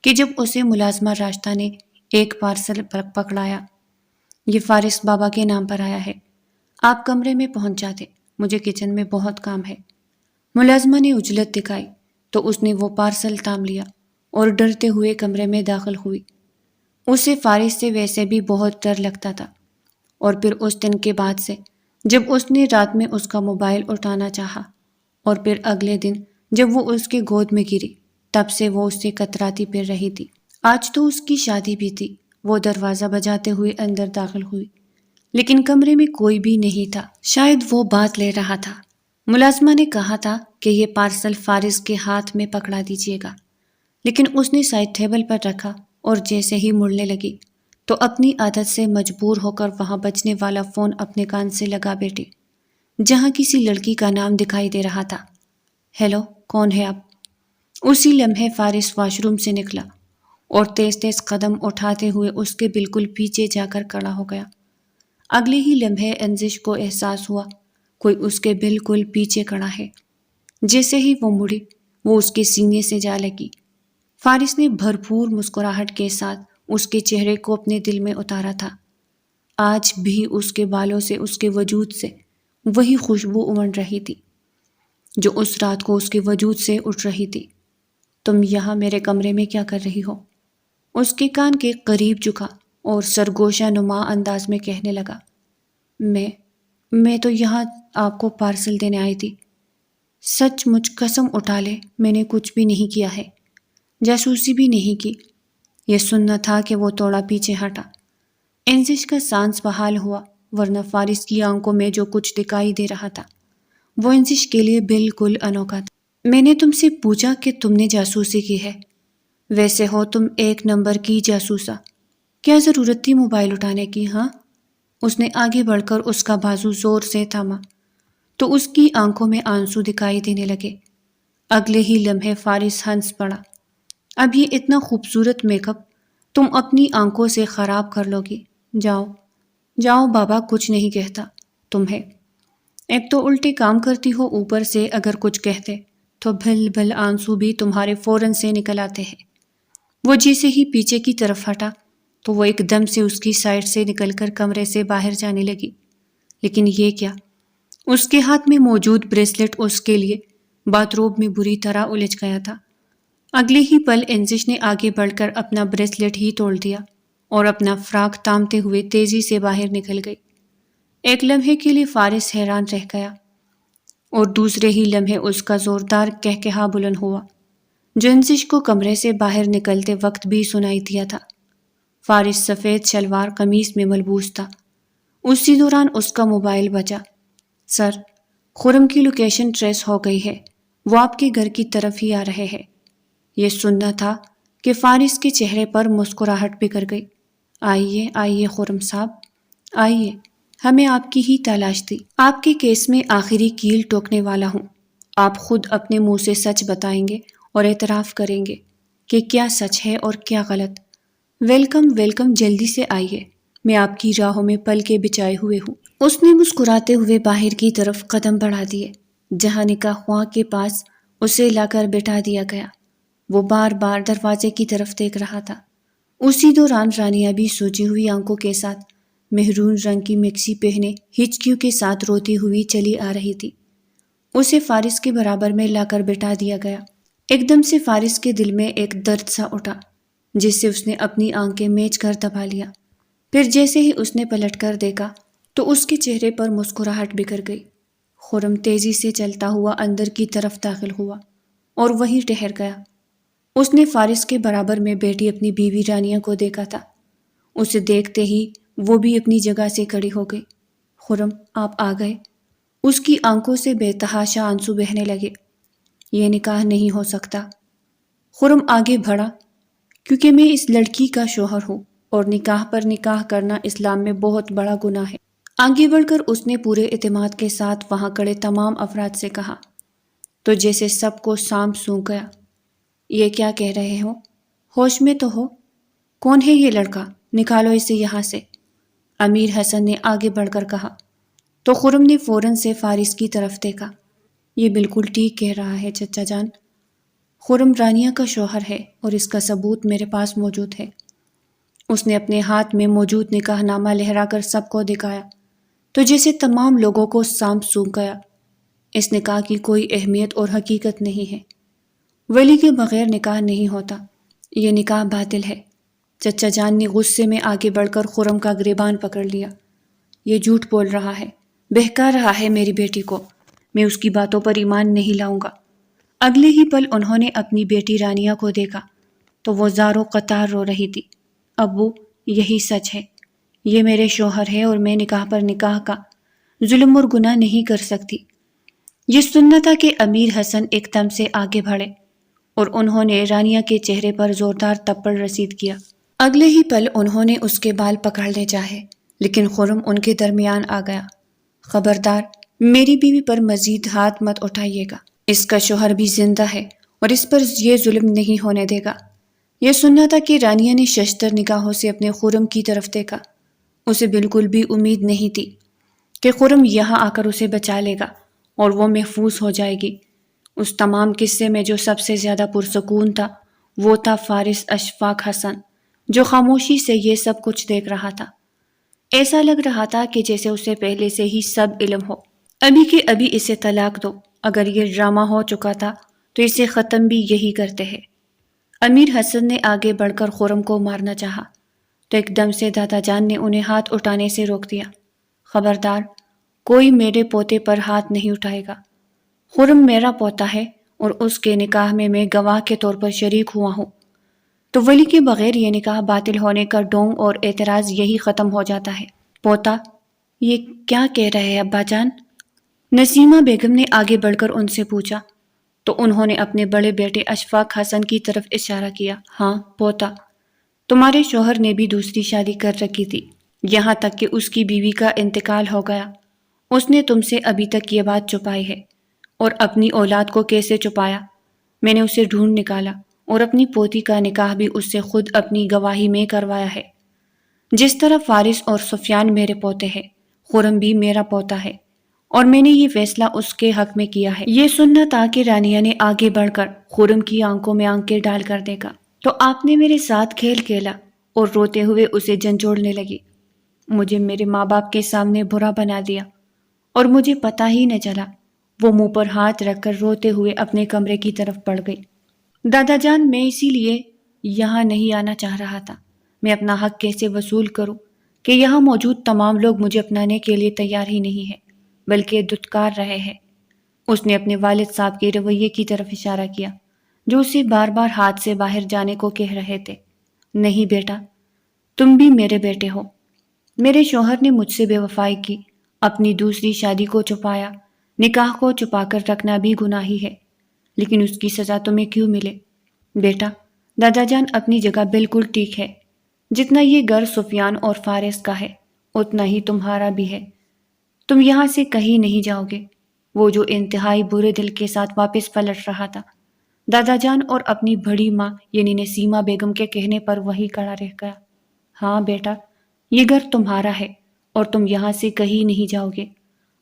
کہ جب اسے ملازمہ راشدہ نے ایک پارسل پکڑایا۔ یہ فارس بابا کے نام پر آیا ہے، آپ کمرے میں پہنچ جاتے، مجھے کچن میں بہت کام ہے۔ ملازمہ نے عجلت دکھائی تو اس نے وہ پارسل تھام لیا اور ڈرتے ہوئے کمرے میں داخل ہوئی۔ اسے فارس سے ویسے بھی بہت ڈر لگتا تھا، اور پھر اس دن کے بعد سے جب اس نے رات میں اس کا موبائل اٹھانا چاہا، اور پھر اگلے دن جب وہ اس کے گود میں گری، تب سے وہ اس سے کتراتی پھر رہی تھی۔ آج تو اس کی شادی بھی تھی۔ وہ دروازہ بجاتے ہوئے اندر داخل ہوئی، لیکن کمرے میں کوئی بھی نہیں تھا۔ شاید وہ بات لے رہا تھا۔ ملازمہ نے کہا تھا کہ یہ پارسل فارس کے ہاتھ میں پکڑا دیجیے گا، لیکن اس نے سائڈ ٹیبل پر رکھا اور جیسے ہی مڑنے لگی تو اپنی عادت سے مجبور ہو کر وہاں بجنے والا فون اپنے کان سے لگا بیٹھی، جہاں کسی لڑکی کا نام دکھائی دے رہا تھا۔ ہیلو، کون ہے آپ؟ اسی لمحے فارس واش روم سے نکلا اور تیز تیز قدم اٹھاتے ہوئے اس کے بالکل پیچھے جا کر کھڑا ہو گیا۔ اگلے ہی لمحے انزش کو احساس ہوا کوئی اس کے بالکل پیچھے کھڑا ہے۔ جیسے ہی وہ مڑی، وہ اس کے سینے سے جا لگی۔ فارس نے بھرپور مسکراہٹ کے ساتھ اس کے چہرے کو اپنے دل میں اتارا تھا۔ آج بھی اس کے بالوں سے، اس کے وجود سے وہی خوشبو امڑ رہی تھی جو اس رات کو اس کے وجود سے اٹھ رہی تھی۔ تم یہاں میرے کمرے میں کیا کر رہی ہو؟ اس کے کان کے قریب جھکا اور سرگوشہ نما انداز میں کہنے لگا، میں تو یہاں آپ کو پارسل دینے آئی تھی۔ سچ مچ قسم اٹھا لے، میں نے کچھ بھی نہیں کیا ہے، جاسوسی بھی نہیں کی۔ یہ سننا تھا کہ وہ تھوڑا پیچھے ہٹا۔ انزش کا سانس بحال ہوا، ورنہ فارس کی آنکھوں میں جو کچھ دکھائی دے رہا تھا وہ انزش کے لیے بالکل انوکھا تھا۔ میں نے تم سے پوچھا کہ تم نے جاسوسی کی ہے، ویسے ہو تم ایک نمبر کی جاسوسا، کیا ضرورت تھی موبائل اٹھانے کی؟ ہاں؟ اس نے آگے بڑھ کر اس کا بازو زور سے تھاما تو اس کی آنکھوں میں آنسو دکھائی دینے لگے۔ اگلے ہی لمحے فارس ہنس پڑا۔ اب یہ اتنا خوبصورت میک اپ تم اپنی آنکھوں سے خراب کر لو گی۔ جاؤ جاؤ، بابا کچھ نہیں کہتا تمہیں۔ ایک تو الٹے کام کرتی ہو، اوپر سے اگر کچھ کہتے تو بھل بھل آنسو بھی تمہارے فوراً سے نکل آتے ہیں۔ وہ جیسے ہی پیچھے کی طرف ہٹا تو وہ ایک دم سے اس کی سائڈ سے نکل کر کمرے سے باہر جانے لگی۔ لیکن یہ کیا؟ اس کے ہاتھ میں موجود بریسلٹ اس کے لیے باتھ روب میں بری طرح الجھ گیا تھا۔ اگلے ہی پل انزش نے آگے بڑھ کر اپنا بریسلٹ ہی توڑ دیا اور اپنا فراق تامتے ہوئے تیزی سے باہر نکل گئی۔ ایک لمحے کے لیے فارس حیران رہ گیا اور دوسرے ہی لمحے اس کا زوردار کہکہا بلند ہوا جو انزش کو کمرے سے باہر نکلتے وقت بھی سنائی دیا تھا۔ فارس سفید شلوار قمیص میں ملبوس تھا۔ اسی دوران اس کا موبائل بجا۔ سر، خرم کی لوکیشن ٹریس ہو گئی ہے، وہ آپ کے گھر کی طرف ہی آ رہے ہیں۔ یہ سننا تھا کہ فارس کے چہرے پر مسکراہٹ بکھر گئی۔ آئیے آئیے خرم صاحب، آئیے، ہمیں آپ کی ہی تلاش تھی۔ آپ کے کیس میں آخری کیل ٹوکنے والا ہوں۔ آپ خود اپنے منہ سے سچ بتائیں گے اور اعتراف کریں گے کہ کیا سچ ہے اور کیا غلط۔ ویلکم ویلکم، جلدی سے آئیے، میں آپ کی راہوں میں پل کے بچھائے ہوئے ہوں۔ اس نے مسکراتے ہوئے باہر کی طرف قدم بڑھا دیے جہاں نکاح خواں کے پاس اسے لا کر بٹھا دیا گیا۔ وہ بار بار دروازے کی طرف دیکھ رہا تھا۔ اسی دوران رانیہ بھی سوجی ہوئی آنکھوں کے ساتھ مہرون رنگ کی میکسی پہنے ہچکیوں کے ساتھ روتی ہوئی چلی آ رہی تھی۔ اسے فارس کے برابر میں لا کر بٹھا دیا گیا۔ ایک دم سے فارس کے دل میں ایک درد سا اٹھا جس سے اس نے اپنی آنکھیں میچ کر دبا لیا۔ پھر جیسے ہی اس نے پلٹ کر دیکھا تو اس کے چہرے پر مسکراہٹ بکھر گئی۔ خرم تیزی سے چلتا ہوا اندر کی طرف داخل ہوا اور وہیں ٹھہر گیا۔ اس نے فارس کے برابر میں بیٹھی اپنی بیوی رانیہ کو دیکھا تھا۔ اسے دیکھتے ہی وہ بھی اپنی جگہ سے کھڑی ہو گئی۔ خرم، آپ آ گئے۔ اس کی آنکھوں سے بے تحاشا آنسو بہنے لگے۔ یہ نکاح نہیں ہو سکتا۔ خرم آگے بڑھا، کیونکہ میں اس لڑکی کا شوہر ہوں اور نکاح پر نکاح کرنا اسلام میں بہت بڑا گناہ ہے۔ آگے بڑھ کر اس نے پورے اعتماد کے ساتھ وہاں کھڑے تمام افراد سے کہا تو جیسے سب کو سانپ سونکھ گیا۔ یہ کیا کہہ رہے ہو؟ ہوش میں تو ہو؟ کون ہے یہ لڑکا؟ نکالو اسے یہاں سے۔ امیر حسن نے آگے بڑھ کر کہا تو خرم نے فوراً سے فارس کی طرف دیکھا۔ یہ بالکل ٹھیک کہہ رہا ہے چچا جان، خرم رانیہ کا شوہر ہے اور اس کا ثبوت میرے پاس موجود ہے۔ اس نے اپنے ہاتھ میں موجود نکاح نامہ لہرا کر سب کو دکھایا تو جیسے تمام لوگوں کو سانپ سونکھ گیا۔ اس نکاح کی کوئی اہمیت اور حقیقت نہیں ہے۔ ولی کے بغیر نکاح نہیں ہوتا، یہ نکاح باطل ہے۔ چچا جان نے غصے میں آگے بڑھ کر خرم کا گریبان پکڑ لیا۔ یہ جھوٹ بول رہا ہے، بہکا رہا ہے میری بیٹی کو، میں اس کی باتوں پر ایمان نہیں لاؤں گا۔ اگلے ہی پل انہوں نے اپنی بیٹی رانیہ کو دیکھا تو وہ زاروں قطار رو رہی تھی۔ ابو، یہی سچ ہے، یہ میرے شوہر ہے اور میں نکاح پر نکاح کا ظلم اور گناہ نہیں کر سکتی۔ یہ سننا تھا کہ امیر حسن ایک دم سے آگے بڑھے اور انہوں نے رانیہ کے چہرے پر زوردار تپڑ رسید کیا۔ اگلے ہی پل انہوں نے اس کے بال پکڑنے چاہے لیکن خرم ان کے درمیان آ گیا۔ خبردار، میری بیوی پر مزید ہاتھ مت اٹھائیے گا، اس کا شوہر بھی زندہ ہے اور اس پر یہ ظلم نہیں ہونے دے گا۔ یہ سننا تھا کہ رانیہ نے ششتر نگاہوں سے اپنے خرم کی طرف دیکھا۔ اسے بالکل بھی امید نہیں تھی کہ خرم یہاں آ کر اسے بچا لے گا اور وہ محفوظ ہو جائے گی۔ اس تمام قصے میں جو سب سے زیادہ پرسکون تھا وہ تھا فارس اشفاق حسن، جو خاموشی سے یہ سب کچھ دیکھ رہا تھا۔ ایسا لگ رہا تھا کہ جیسے اسے پہلے سے ہی سب علم ہو۔ ابھی کے ابھی اسے طلاق دو، اگر یہ ڈرامہ ہو چکا تھا تو اسے ختم بھی یہی کرتے ہیں۔ امیر حسن نے آگے بڑھ کر خرم کو مارنا چاہا تو ایک دم سے دادا جان نے انہیں ہاتھ اٹھانے سے روک دیا۔ خبردار، کوئی میرے پوتے پر ہاتھ نہیں اٹھائے گا۔ خرم میرا پوتا ہے اور اس کے نکاح میں گواہ کے طور پر شریک ہوا ہوں، تو ولی کے بغیر یہ نکاح باطل ہونے کا ڈونگ اور اعتراض یہی ختم ہو جاتا ہے۔ پوتا، یہ کیا کہہ رہے ہیں ابا جان؟ نسیمہ بیگم نے آگے بڑھ کر ان سے پوچھا تو انہوں نے اپنے بڑے بیٹے اشفاق حسن کی طرف اشارہ کیا۔ ہاں پوتا، تمہارے شوہر نے بھی دوسری شادی کر رکھی تھی، یہاں تک کہ اس کی بیوی کا انتقال ہو گیا اس نے تم سے ابھی تک یہ بات چھپائی ہے، اور اپنی اولاد کو کیسے چھپایا؟ میں نے اسے ڈھونڈ نکالا اور اپنی پوتی کا نکاح بھی اس سے خود اپنی گواہی میں کروایا ہے۔ جس طرح فارس اور سفیان میرے پوتے ہیں، خرم بھی میرا پوتا ہے، اور میں نے یہ فیصلہ اس کے حق میں کیا ہے۔ یہ سننا تھا کہ رانیہ نے آگے بڑھ کر خرم کی آنکھوں میں آنکھیں ڈال کر دیکھا تو آپ نے میرے ساتھ کھیل کھیلا اور روتے ہوئے اسے جھنجھوڑنے لگی۔ مجھے میرے ماں باپ کے سامنے برا بنا دیا اور مجھے پتہ ہی نہ چلا۔ وہ منہ پر ہاتھ رکھ کر روتے ہوئے اپنے کمرے کی طرف بڑھ گئی۔ دادا جان، میں اسی لیے یہاں نہیں آنا چاہ رہا تھا۔ میں اپنا حق کیسے وصول کروں کہ یہاں موجود تمام لوگ مجھے اپنانے کے لیے تیار ہی نہیں ہیں، بلکہ دھتکار رہے ہیں۔ اس نے اپنے والد صاحب کے رویے کی طرف اشارہ کیا، جو اسے بار بار ہاتھ سے باہر جانے کو کہہ رہے تھے۔ نہیں بیٹا، تم بھی میرے بیٹے ہو۔ میرے شوہر نے مجھ سے بے وفائی کی، اپنی دوسری شادی کو چھپایا، نکاح کو چھپا کر رکھنا بھی گناہ ہی ہے، لیکن اس کی سزا تمہیں کیوں ملے؟ بیٹا، دادا جان اپنی جگہ بالکل ٹھیک ہے۔ جتنا یہ گھر سفیان اور فارس کا ہے، اتنا ہی تمہارا بھی ہے۔ تم یہاں سے کہیں نہیں جاؤ گے۔ وہ جو انتہائی برے دل کے ساتھ واپس پلٹ رہا تھا، دادا جان اور اپنی بڑی ماں یعنی نسیمہ بیگم کے کہنے پر وہی کھڑا رہ گیا۔ ہاں بیٹا، یہ گھر تمہارا ہے اور تم یہاں سے کہیں نہیں جاؤ گے،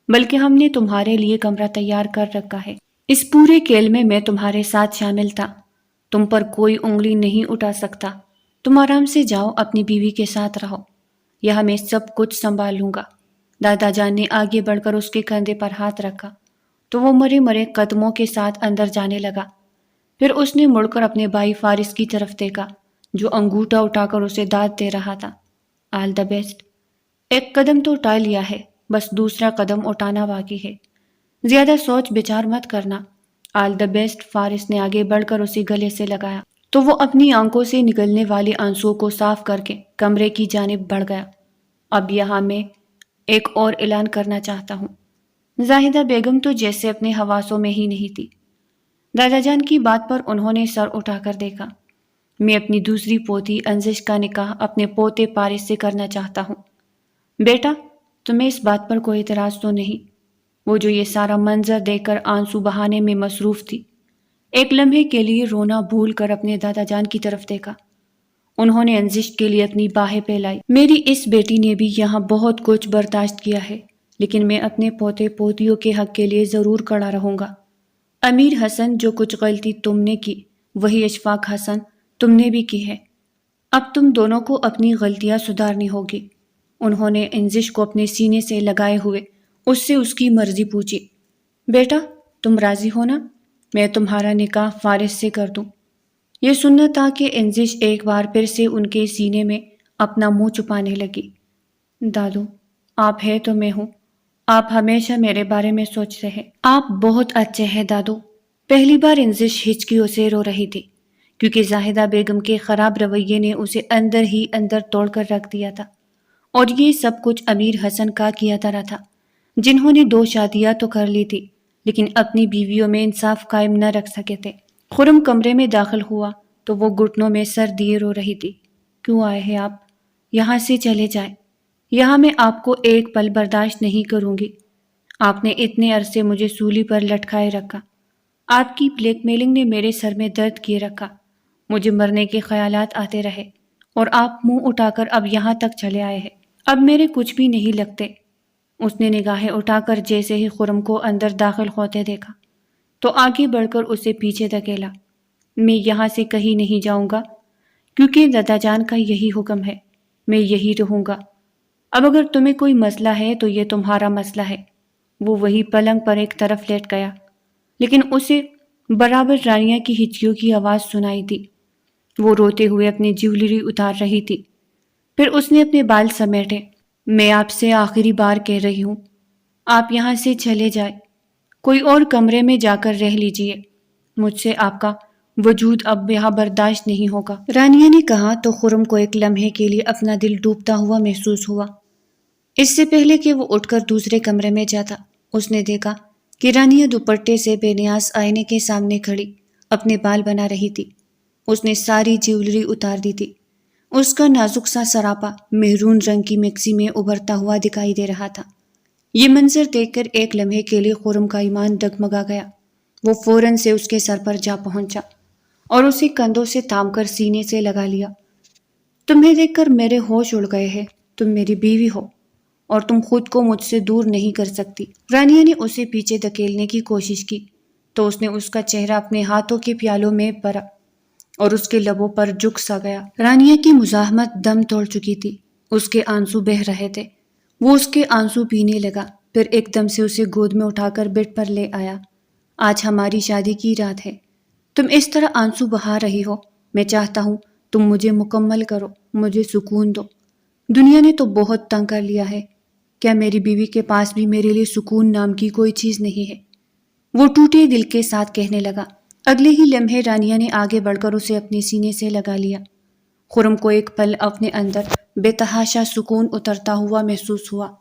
بلکہ ہم نے تمہارے لیے کمرہ تیار کر رکھا ہے۔ اس پورے کھیل میں میں تمہارے ساتھ شامل تھا، تم پر کوئی انگلی نہیں اٹھا سکتا۔ تم آرام سے جاؤ، اپنی بیوی کے ساتھ رہو، یہاں میں سب کچھ سنبھال لوں گا۔ دادا جان نے آگے بڑھ کر اس کے کندھے پر ہاتھ رکھا تو وہ مرے مرے قدموں کے ساتھ اندر جانے لگا۔ پھر اس نے مڑ کر اپنے بھائی فارس کی طرف دیکھا، جو انگوٹھا اٹھا کر اسے داد دے رہا تھا۔ آل دا بیسٹ۔ ایک قدم تو اٹھا لیا ہے، بس دوسرا قدم اٹھانا باقی ہے۔ زیادہ سوچ بچار مت کرنا۔ آل دا بیسٹ، فارس نے آگے بڑھ کر اسے گلے سے لگایا تو وہ اپنی آنکھوں سے نکلنے والے آنسوؤں کو صاف کر کے کمرے کی جانب بڑھ گیا۔ اب یہاں میں ایک اور اعلان کرنا چاہتا ہوں۔ زاہدہ بیگم تو جیسے اپنے حواسوں میں ہی نہیں تھی۔ دادا جان کی بات پر انہوں نے سر اٹھا کر دیکھا۔ میں اپنی دوسری پوتی انزش کا نکاح اپنے پوتے پارس سے کرنا چاہتا ہوں۔ بیٹا، تمہیں اس بات پر کوئی اعتراض تو نہیں؟ وہ جو یہ سارا منظر دیکھ کر آنسو بہانے میں مصروف تھی، ایک لمحے کے لیے رونا بھول کر اپنے دادا جان کی طرف دیکھا۔ انہوں نے انزش کے لیے اپنی باہیں پھیلائی۔ میری اس بیٹی نے بھی یہاں بہت کچھ برداشت کیا ہے، لیکن میں اپنے پوتے پوتیوں کے حق کے لیے ضرور کھڑا رہوں گا۔ امیر حسن، جو کچھ غلطی تم نے کی، وہی اشفاق حسن تم نے بھی کی ہے۔ اب تم دونوں کو اپنی غلطیاں سدھارنی ہوگی۔ انہوں نے انزش کو اپنے سینے سے لگائے ہوئے اس سے اس کی مرضی پوچھی۔ بیٹا، تم راضی ہو نا؟ میں تمہارا نکاح فارس سے کر دوں۔ یہ سننا تھا کہ انزش ایک بار پھر سے ان کے سینے میں اپنا منہ چھپانے لگی۔ دادو، آپ ہے تو میں ہوں۔ آپ ہمیشہ میرے بارے میں سوچ رہے۔ آپ بہت اچھے ہیں دادو۔ پہلی بار انزش ہچکیوں سے رو رہی تھی، کیونکہ زاہدہ بیگم کے خراب رویے نے اسے اندر ہی اندر توڑ کر رکھ دیا تھا، اور یہ سب کچھ امیر حسن کا کیا طرح تھا، جنہوں نے 2 شادیاں تو کر لی تھی، لیکن اپنی بیویوں میں انصاف قائم نہ رکھ سکے تھے۔ خرم کمرے میں داخل ہوا تو وہ گھٹنوں میں سر دیے رو رہی تھی۔ کیوں آئے ہیں آپ؟ یہاں سے چلے جائیں۔ یہاں میں آپ کو ایک پل برداشت نہیں کروں گی۔ آپ نے اتنے عرصے مجھے سولی پر لٹکائے رکھا۔ آپ کی بلیک میلنگ نے میرے سر میں درد کیے رکھا۔ مجھے مرنے کے خیالات آتے رہے، اور آپ منہ اٹھا کر اب یہاں تک چلے آئے ہیں۔ اب میرے کچھ بھی نہیں لگتے۔ اس نے نگاہیں اٹھا کر جیسے ہی خرم کو اندر داخل ہوتے دیکھا تو آگے بڑھ کر اسے پیچھے دھکیلا۔ میں یہاں سے کہیں نہیں جاؤں گا، کیونکہ دادا جان کا یہی حکم ہے۔ میں یہی رہوں گا۔ اب اگر تمہیں کوئی مسئلہ ہے تو یہ تمہارا مسئلہ ہے۔ وہ وہی پلنگ پر ایک طرف لیٹ گیا، لیکن اسے برابر رانیہ کی ہچکیوں کی آواز سنائی دی۔ وہ روتے ہوئے اپنی جیولری اتار رہی تھی۔ پھر اس نے اپنے بال سمیٹے۔ میں آپ سے آخری بار کہہ رہی ہوں، آپ یہاں سے چلے جائیں، کوئی اور کمرے میں جا کر رہ لیجئے۔ مجھ سے آپ کا وجود اب یہاں برداشت نہیں ہوگا۔ رانیہ نے کہا تو خرم کو ایک لمحے کے لیے اپنا دل ڈوبتا ہوا محسوس ہوا۔ اس سے پہلے کہ وہ اٹھ کر دوسرے کمرے میں جاتا، اس نے دیکھا کہ رانیہ دوپٹے سے بے نیاز آئینے کے سامنے کھڑی اپنے بال بنا رہی تھی۔ اس نے ساری جیولری اتار دی تھی۔ اس کا نازک سا سراپا مہرون رنگ کی میکسی میں ابھرتا ہوا دکھائی دے رہا تھا۔ یہ منظر دیکھ کر ایک لمحے کے لیے خرم کا ایمان ڈگمگا گیا۔ وہ فوراً سے اس کے سر پر جا پہنچا اور اسے کندھوں سے تھام کر سینے سے لگا لیا۔ تمہیں دیکھ کر میرے ہوش اڑ گئے ہیں۔ تم میری بیوی ہو اور تم خود کو مجھ سے دور نہیں کر سکتی۔ رانیہ نے اسے پیچھے دھکیلنے کی کوشش کی تو اس نے اس کا چہرہ اپنے ہاتھوں کے پیالوں میں بھرا اور اس کے لبوں پر جھک سا گیا۔ رانیہ کی مزاحمت دم توڑ چکی تھی۔ اس کے آنسو بہہ رہے تھے۔ وہ اس کے آنسو پینے لگا، پھر ایک دم سے اسے گود میں اٹھا کر بیڈ پر لے آیا۔ آج ہماری شادی کی رات ہے۔ تم اس طرح آنسو بہا رہی ہو۔ میں چاہتا ہوں تم مجھے مکمل کرو، مجھے سکون دو۔ دنیا نے تو بہت تنگ کر لیا ہے۔ کیا میری بیوی کے پاس بھی میرے لیے سکون نام کی کوئی چیز نہیں ہے؟ وہ ٹوٹے دل کے ساتھ کہنے لگا۔ اگلے ہی لمحے رانیہ نے آگے بڑھ کر اسے اپنے سینے سے لگا لیا۔ خرم کو ایک پل اپنے اندر بے تحاشا سکون اترتا ہوا محسوس ہوا۔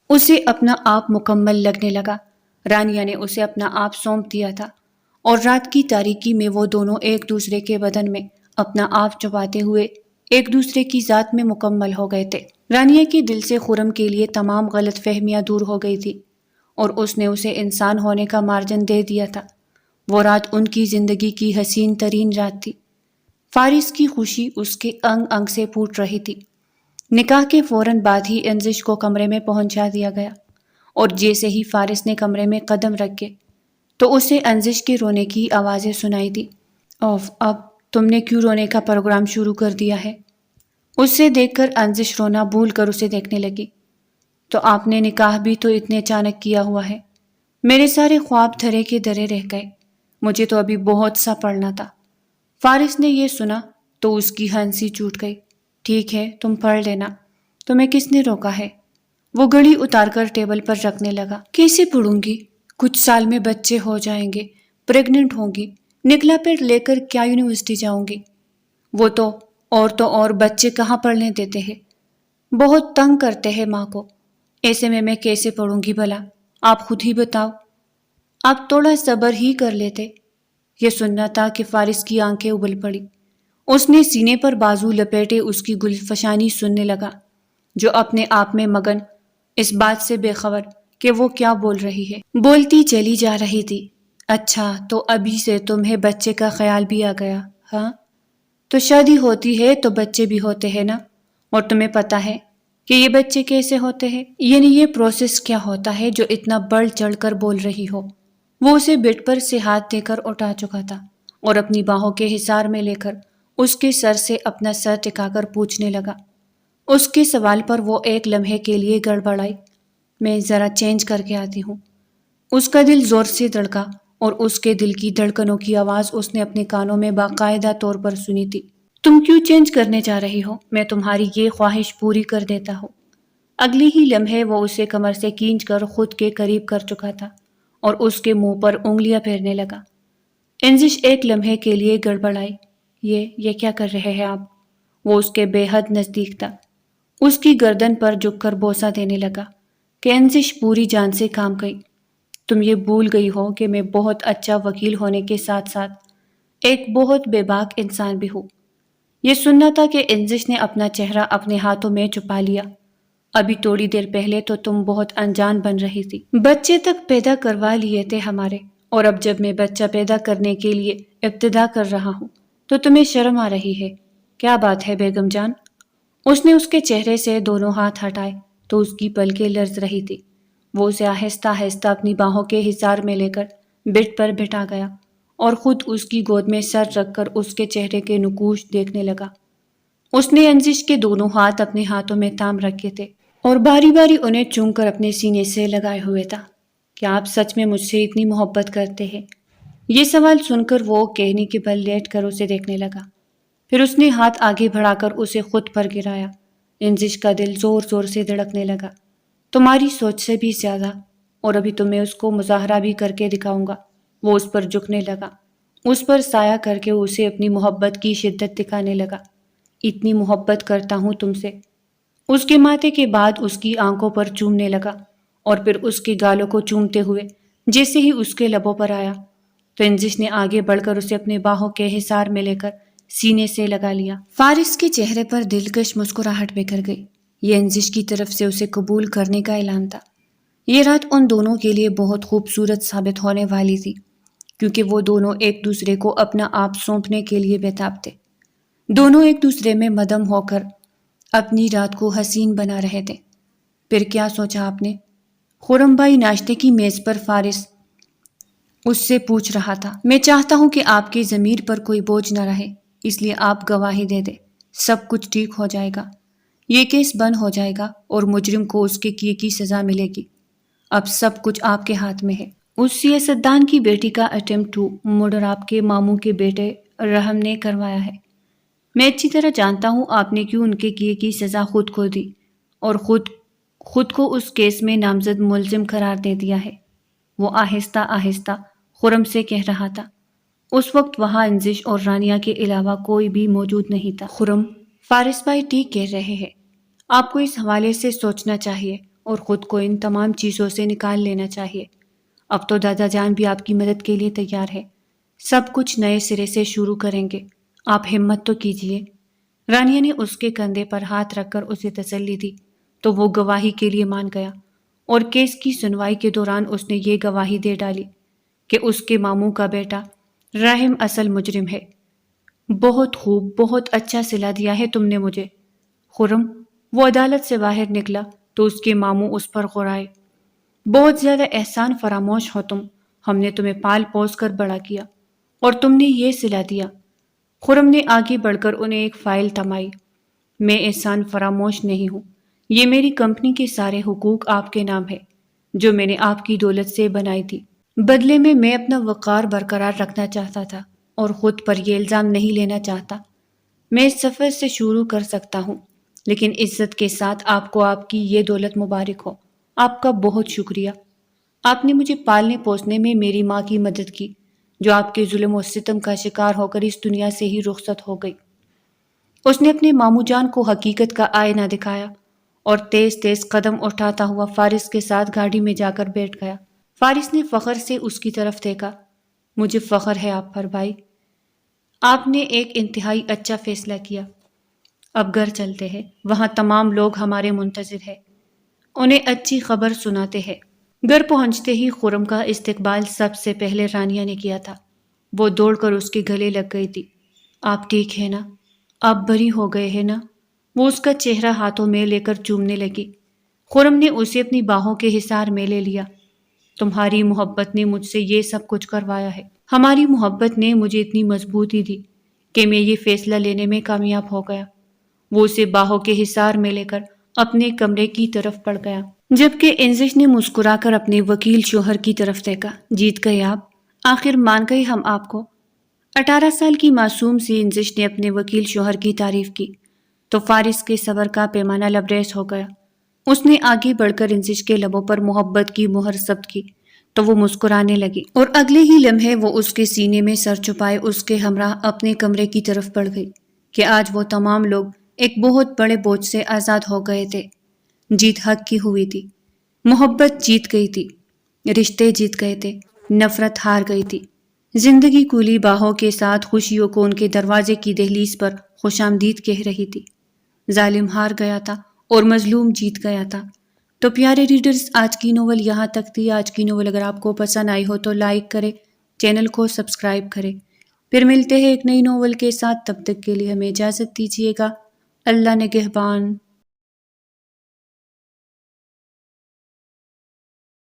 اسے اپنا آپ مکمل لگنے لگا۔ رانیہ نے اسے اپنا آپ سونپ دیا تھا اور رات کی تاریکی میں وہ دونوں ایک دوسرے کے بدن میں اپنا آپ چباتے ہوئے ایک دوسرے کی ذات میں مکمل ہو گئے تھے۔ رانیہ کے دل سے خرم کے لیے تمام غلط فہمیاں دور ہو گئی تھی اور اس نے اسے انسان ہونے کا مارجن دے دیا تھا۔ وہ رات ان کی زندگی کی حسین ترین رات تھی۔ فارس کی خوشی اس کے انگ انگ سے پھوٹ رہی تھی۔ نکاح کے فوراً بعد ہی انزش کو کمرے میں پہنچا دیا گیا اور جیسے ہی فارس نے کمرے میں قدم رکھے تو اسے انزش کے رونے کی آوازیں سنائی دی۔ اوف، اب تم نے کیوں رونے کا پروگرام شروع کر دیا ہے؟ اسے دیکھ کر انزش رونا بھول کر اسے دیکھنے لگی۔ تو آپ نے نکاح بھی تو اتنے اچانک کیا ہوا ہے۔ میرے سارے خواب دھرے کے دھرے رہ گئے۔ مجھے تو ابھی بہت سا پڑھنا تھا۔ فارس نے یہ سنا تو اس کی ہنسی چھوٹ گئی۔ ٹھیک ہے، تم پڑھ لینا، تمہیں کس نے روکا ہے؟ وہ گھڑی اتار کر ٹیبل پر رکھنے لگا۔ کیسے پڑھوں گی؟ کچھ سال میں بچے ہو جائیں گے، پریگننٹ ہوں گی، نکلا پیٹ لے کر کیا یونیورسٹی جاؤں گی؟ وہ تو اور بچے کہاں پڑھنے دیتے ہیں، بہت تنگ کرتے ہیں ماں کو۔ ایسے میں کیسے پڑھوں گی بھلا؟ آپ خود ہی بتاؤ۔ آپ تھوڑا صبر ہی کر لیتے۔ یہ سننا تھا کہ فارس کی آنکھیں ابل پڑی۔ اس نے سینے پر بازو لپیٹے اس کی گلفشانی سننے لگا، جو اپنے آپ میں مگن، اس بات سے بے خبر کہ وہ کیا بول رہی ہے، بولتی چلی جا رہی تھی۔ اچھا، تو ابھی سے تمہیں بچے کا خیال بھی آ گیا؟ ہاں، تو شادی ہوتی ہے تو بچے بھی ہوتے ہیں نا؟ اور تمہیں پتا ہے کہ یہ بچے کیسے ہوتے ہیں؟ یعنی یہ پروسیس کیا ہوتا ہے جو اتنا بڑھ چڑھ کر بول رہی ہو؟ وہ اسے بیڈ پر سے ہاتھ دے کر اٹھا چکا تھا اور اپنی باہوں کے حصار میں لے کر اس کے سر سے اپنا سر ٹکا کر پوچھنے لگا۔ اس کے سوال پر وہ ایک لمحے کے لیے گڑبڑائی۔ میں ذرا چینج کر کے آتی ہوں۔ اس کا دل زور سے دھڑکا اور اس کے دل کی دھڑکنوں کی آواز اس نے اپنے کانوں میں باقاعدہ طور پر سنی تھی۔ تم کیوں چینج کرنے جا رہی ہو؟ میں تمہاری یہ خواہش پوری کر دیتا ہوں۔ اگلی ہی لمحے وہ اسے کمر سے کھینچ کر خود کے قریب کر چکا تھا اور اس کے منہ پر انگلیاں پھیرنے لگا۔ انزش ایک لمحے کے لیے گڑبڑائی۔ یہ کیا کر رہے ہیں آپ؟ وہ اس کے بے حد نزدیک تھا، اس کی گردن پر جھک کر بوسہ دینے لگا کہ انزش پوری جان سے کام گئی۔ تم یہ بھول گئی ہو کہ میں بہت اچھا وکیل ہونے کے ساتھ ساتھ ایک بہت بے باک انسان بھی ہوں۔ یہ سننا تھا کہ انزش نے اپنا چہرہ اپنے ہاتھوں میں چھپا لیا۔ ابھی تھوڑی دیر پہلے تو تم بہت انجان بن رہی تھی، بچے تک پیدا کروا لیے تھے ہمارے، اور اب جب میں بچہ پیدا کرنے کے لیے ابتدا کر رہا ہوں تو تمہیں شرم آ رہی ہے؟ کیا بات ہے بیگم جان؟ اس نے اس کے چہرے سے دونوں ہاتھ ہٹائے تو اس کی پلکیں لرز رہی تھی۔ وہ اسے آہستہ آہستہ اپنی باہوں کے حصار میں لے کر بیڈ پر بٹھا گیا اور خود اس کی گود میں سر رکھ کر اس کے چہرے کے نقوش دیکھنے لگا۔ اس نے انزش کے دونوں ہاتھ اپنے ہاتھوں میں تھام رکھے تھے اور باری باری انہیں چوم کر اپنے سینے سے لگائے ہوئے تھا۔ کیا آپ سچ میں مجھ سے اتنی محبت کرتے ہیں؟ یہ سوال سن کر وہ کہنی کے بل لیٹ کر اسے دیکھنے لگا۔ پھر اس نے ہاتھ آگے بڑھا کر اسے خود پر گرایا۔ انزش کا دل زور زور سے دھڑکنے لگا۔ تمہاری سوچ سے بھی زیادہ، اور ابھی تمہیں اس کو مظاہرہ بھی کر کے دکھاؤں گا۔ وہ اس پر جھکنے لگا، اس پر سایہ کر کے اسے اپنی محبت کی شدت دکھانے لگا۔ اتنی محبت کرتا ہوں تم سے۔ اس کے ماتھے کے بعد اس کی آنکھوں پر چومنے لگا اور پھر اس کے گالوں کو چومتے ہوئے جیسے ہی اس کے لبوں پر آیا تو انزش نے آگے بڑھ کر اسے اپنے باہوں کے حصار میں لے کر سینے سے لگا لیا۔ فارس کے چہرے پر دلکش مسکراہٹ بکھر گئی۔ یہ انزش کی طرف سے اسے قبول کرنے کا اعلان تھا۔ یہ رات ان دونوں کے لیے بہت خوبصورت ثابت ہونے والی تھی، کیونکہ وہ دونوں ایک دوسرے کو اپنا آپ سونپنے کے لیے بےتاب تھے۔ دونوں ایک دوسرے میں مدم ہو کر اپنی رات کو حسین بنا رہے تھے۔ پھر کیا سوچا آپ نے؟ خرم بھائی ناشتے کی میز پر فارس اس سے پوچھ رہا تھا۔ میں چاہتا ہوں کہ آپ کی ضمیر پر کوئی بوجھ نہ رہے، اس لیے آپ گواہی دے دیں، سب کچھ ٹھیک ہو جائے گا، یہ کیس بند ہو جائے گا اور مجرم کو اس کے کیے کی سزا ملے گی۔ اب سب کچھ آپ کے ہاتھ میں ہے۔ اس سیاستدان کی بیٹی کا اٹیمپٹ ٹو مرڈر آپ کے ماموں کے بیٹے رحم نے کروایا ہے۔ میں اچھی طرح جانتا ہوں آپ نے کیوں ان کے کیے کی سزا خود کو دی اور خود کو اس کیس میں نامزد ملزم قرار دے دیا ہے، وہ آہستہ آہستہ خرم سے کہہ رہا تھا۔ اس وقت وہاں انزش اور رانیہ کے علاوہ کوئی بھی موجود نہیں تھا۔ خرم، فارس بھائی ٹھیک کہہ رہے ہیں، آپ کو اس حوالے سے سوچنا چاہیے اور خود کو ان تمام چیزوں سے نکال لینا چاہیے۔ اب تو دادا جان بھی آپ کی مدد کے لیے تیار ہے، سب کچھ نئے سرے سے شروع کریں گے، آپ ہمت تو کیجیے۔ رانیہ نے اس کے کندھے پر ہاتھ رکھ کر اسے تسلی دی تو وہ گواہی کے لیے مان گیا، اور کیس کی سنوائی کے دوران اس نے یہ گواہی دے ڈالی کہ اس کے ماموں کا بیٹا راحم اصل مجرم ہے۔ بہت خوب، بہت اچھا صلہ دیا ہے تم نے مجھے۔ خرم، وہ عدالت سے باہر نکلا تو اس کے ماموں اس پر غرائے۔ بہت زیادہ احسان فراموش ہو تم، ہم نے تمہیں پال پوس کر بڑا کیا اور تم نے یہ صلہ دیا۔ خرم نے آگے بڑھ کر انہیں ایک فائل تھمائی۔ میں احسان فراموش نہیں ہوں، یہ میری کمپنی کے سارے حقوق آپ کے نام ہے جو میں نے آپ کی دولت سے بنائی تھی۔ بدلے میں اپنا وقار برقرار رکھنا چاہتا تھا اور خود پر یہ الزام نہیں لینا چاہتا۔ میں اس سفر سے شروع کر سکتا ہوں، لیکن عزت کے ساتھ آپ کو آپ کی یہ دولت مبارک ہو۔ آپ کا بہت شکریہ۔ آپ نے مجھے پالنے پوسنے میں میری ماں کی مدد کی، جو آپ کے ظلم و ستم کا شکار ہو کر اس دنیا سے ہی رخصت ہو گئی۔ اس نے اپنے ماموں جان کو حقیقت کا آئینہ دکھایا اور تیز تیز قدم اٹھاتا ہوا فارس کے ساتھ گاڑی میں جا کر بیٹھ گیا۔ فارس نے فخر سے اس کی طرف دیکھا۔ مجھے فخر ہے آپ پر بھائی، آپ نے ایک انتہائی اچھا فیصلہ کیا۔ اب گھر چلتے ہیں، وہاں تمام لوگ ہمارے منتظر ہیں، انہیں اچھی خبر سناتے ہیں۔ گھر پہنچتے ہی خرم کا استقبال سب سے پہلے رانیہ نے کیا تھا۔ وہ دوڑ کر اس کے گلے لگ گئی تھی۔ آپ ٹھیک ہیں نا؟ آپ بری ہو گئے ہیں نا؟ وہ اس کا چہرہ ہاتھوں میں لے کر چومنے لگی۔ خرم نے اسے اپنی باہوں کے حصار میں لے لیا۔ تمہاری محبت نے مجھ سے یہ سب کچھ کروایا ہے، ہماری محبت نے مجھے اتنی مضبوطی دی کہ میں یہ فیصلہ لینے میں کامیاب ہو گیا۔ وہ اسے باہوں کے حصار میں لے کر اپنے کمرے کی طرف بڑھ گیا، جبکہ انزش نے مسکرا کر اپنے وکیل شوہر کی طرف دیکھا۔ جیت گئے آپ، آخر مان گئے ہم آپ کو۔ 18 سال کی معصوم سی انزش نے اپنے وکیل شوہر کی تعریف کی تو فارس کے صبر کا پیمانہ لبریز ہو گیا۔ اس نے آگے بڑھ کر انزش کے لبوں پر محبت کی مہر ثبت کی تو وہ مسکرانے لگی، اور اگلے ہی لمحے وہ اس کے سینے میں سر چھپائے اس کے ہمراہ اپنے کمرے کی طرف بڑھ گئی کہ آج وہ تمام لوگ ایک بہت بڑے بوجھ سے آزاد ہو گئے تھے۔ جیت حق کی ہوئی تھی، محبت جیت گئی تھی، رشتے جیت گئے تھے، نفرت ہار گئی تھی۔ زندگی کھلی باہوں کے ساتھ خوشیوں کو ان کے دروازے کی دہلیز پر خوش آمدید کہہ رہی تھی۔ ظالم ہار گیا تھا اور مظلوم جیت گیا تھا۔ تو پیارے ریڈرز، آج کی ناول یہاں تک تھی۔ آج کی ناول اگر آپ کو پسند آئی ہو تو لائک کریں، چینل کو سبسکرائب کریں۔ پھر ملتے ہیں ایک نئی ناول کے ساتھ، تب تک کے لیے ہمیں اجازت دیجیے گا۔ اللہ نگہبان۔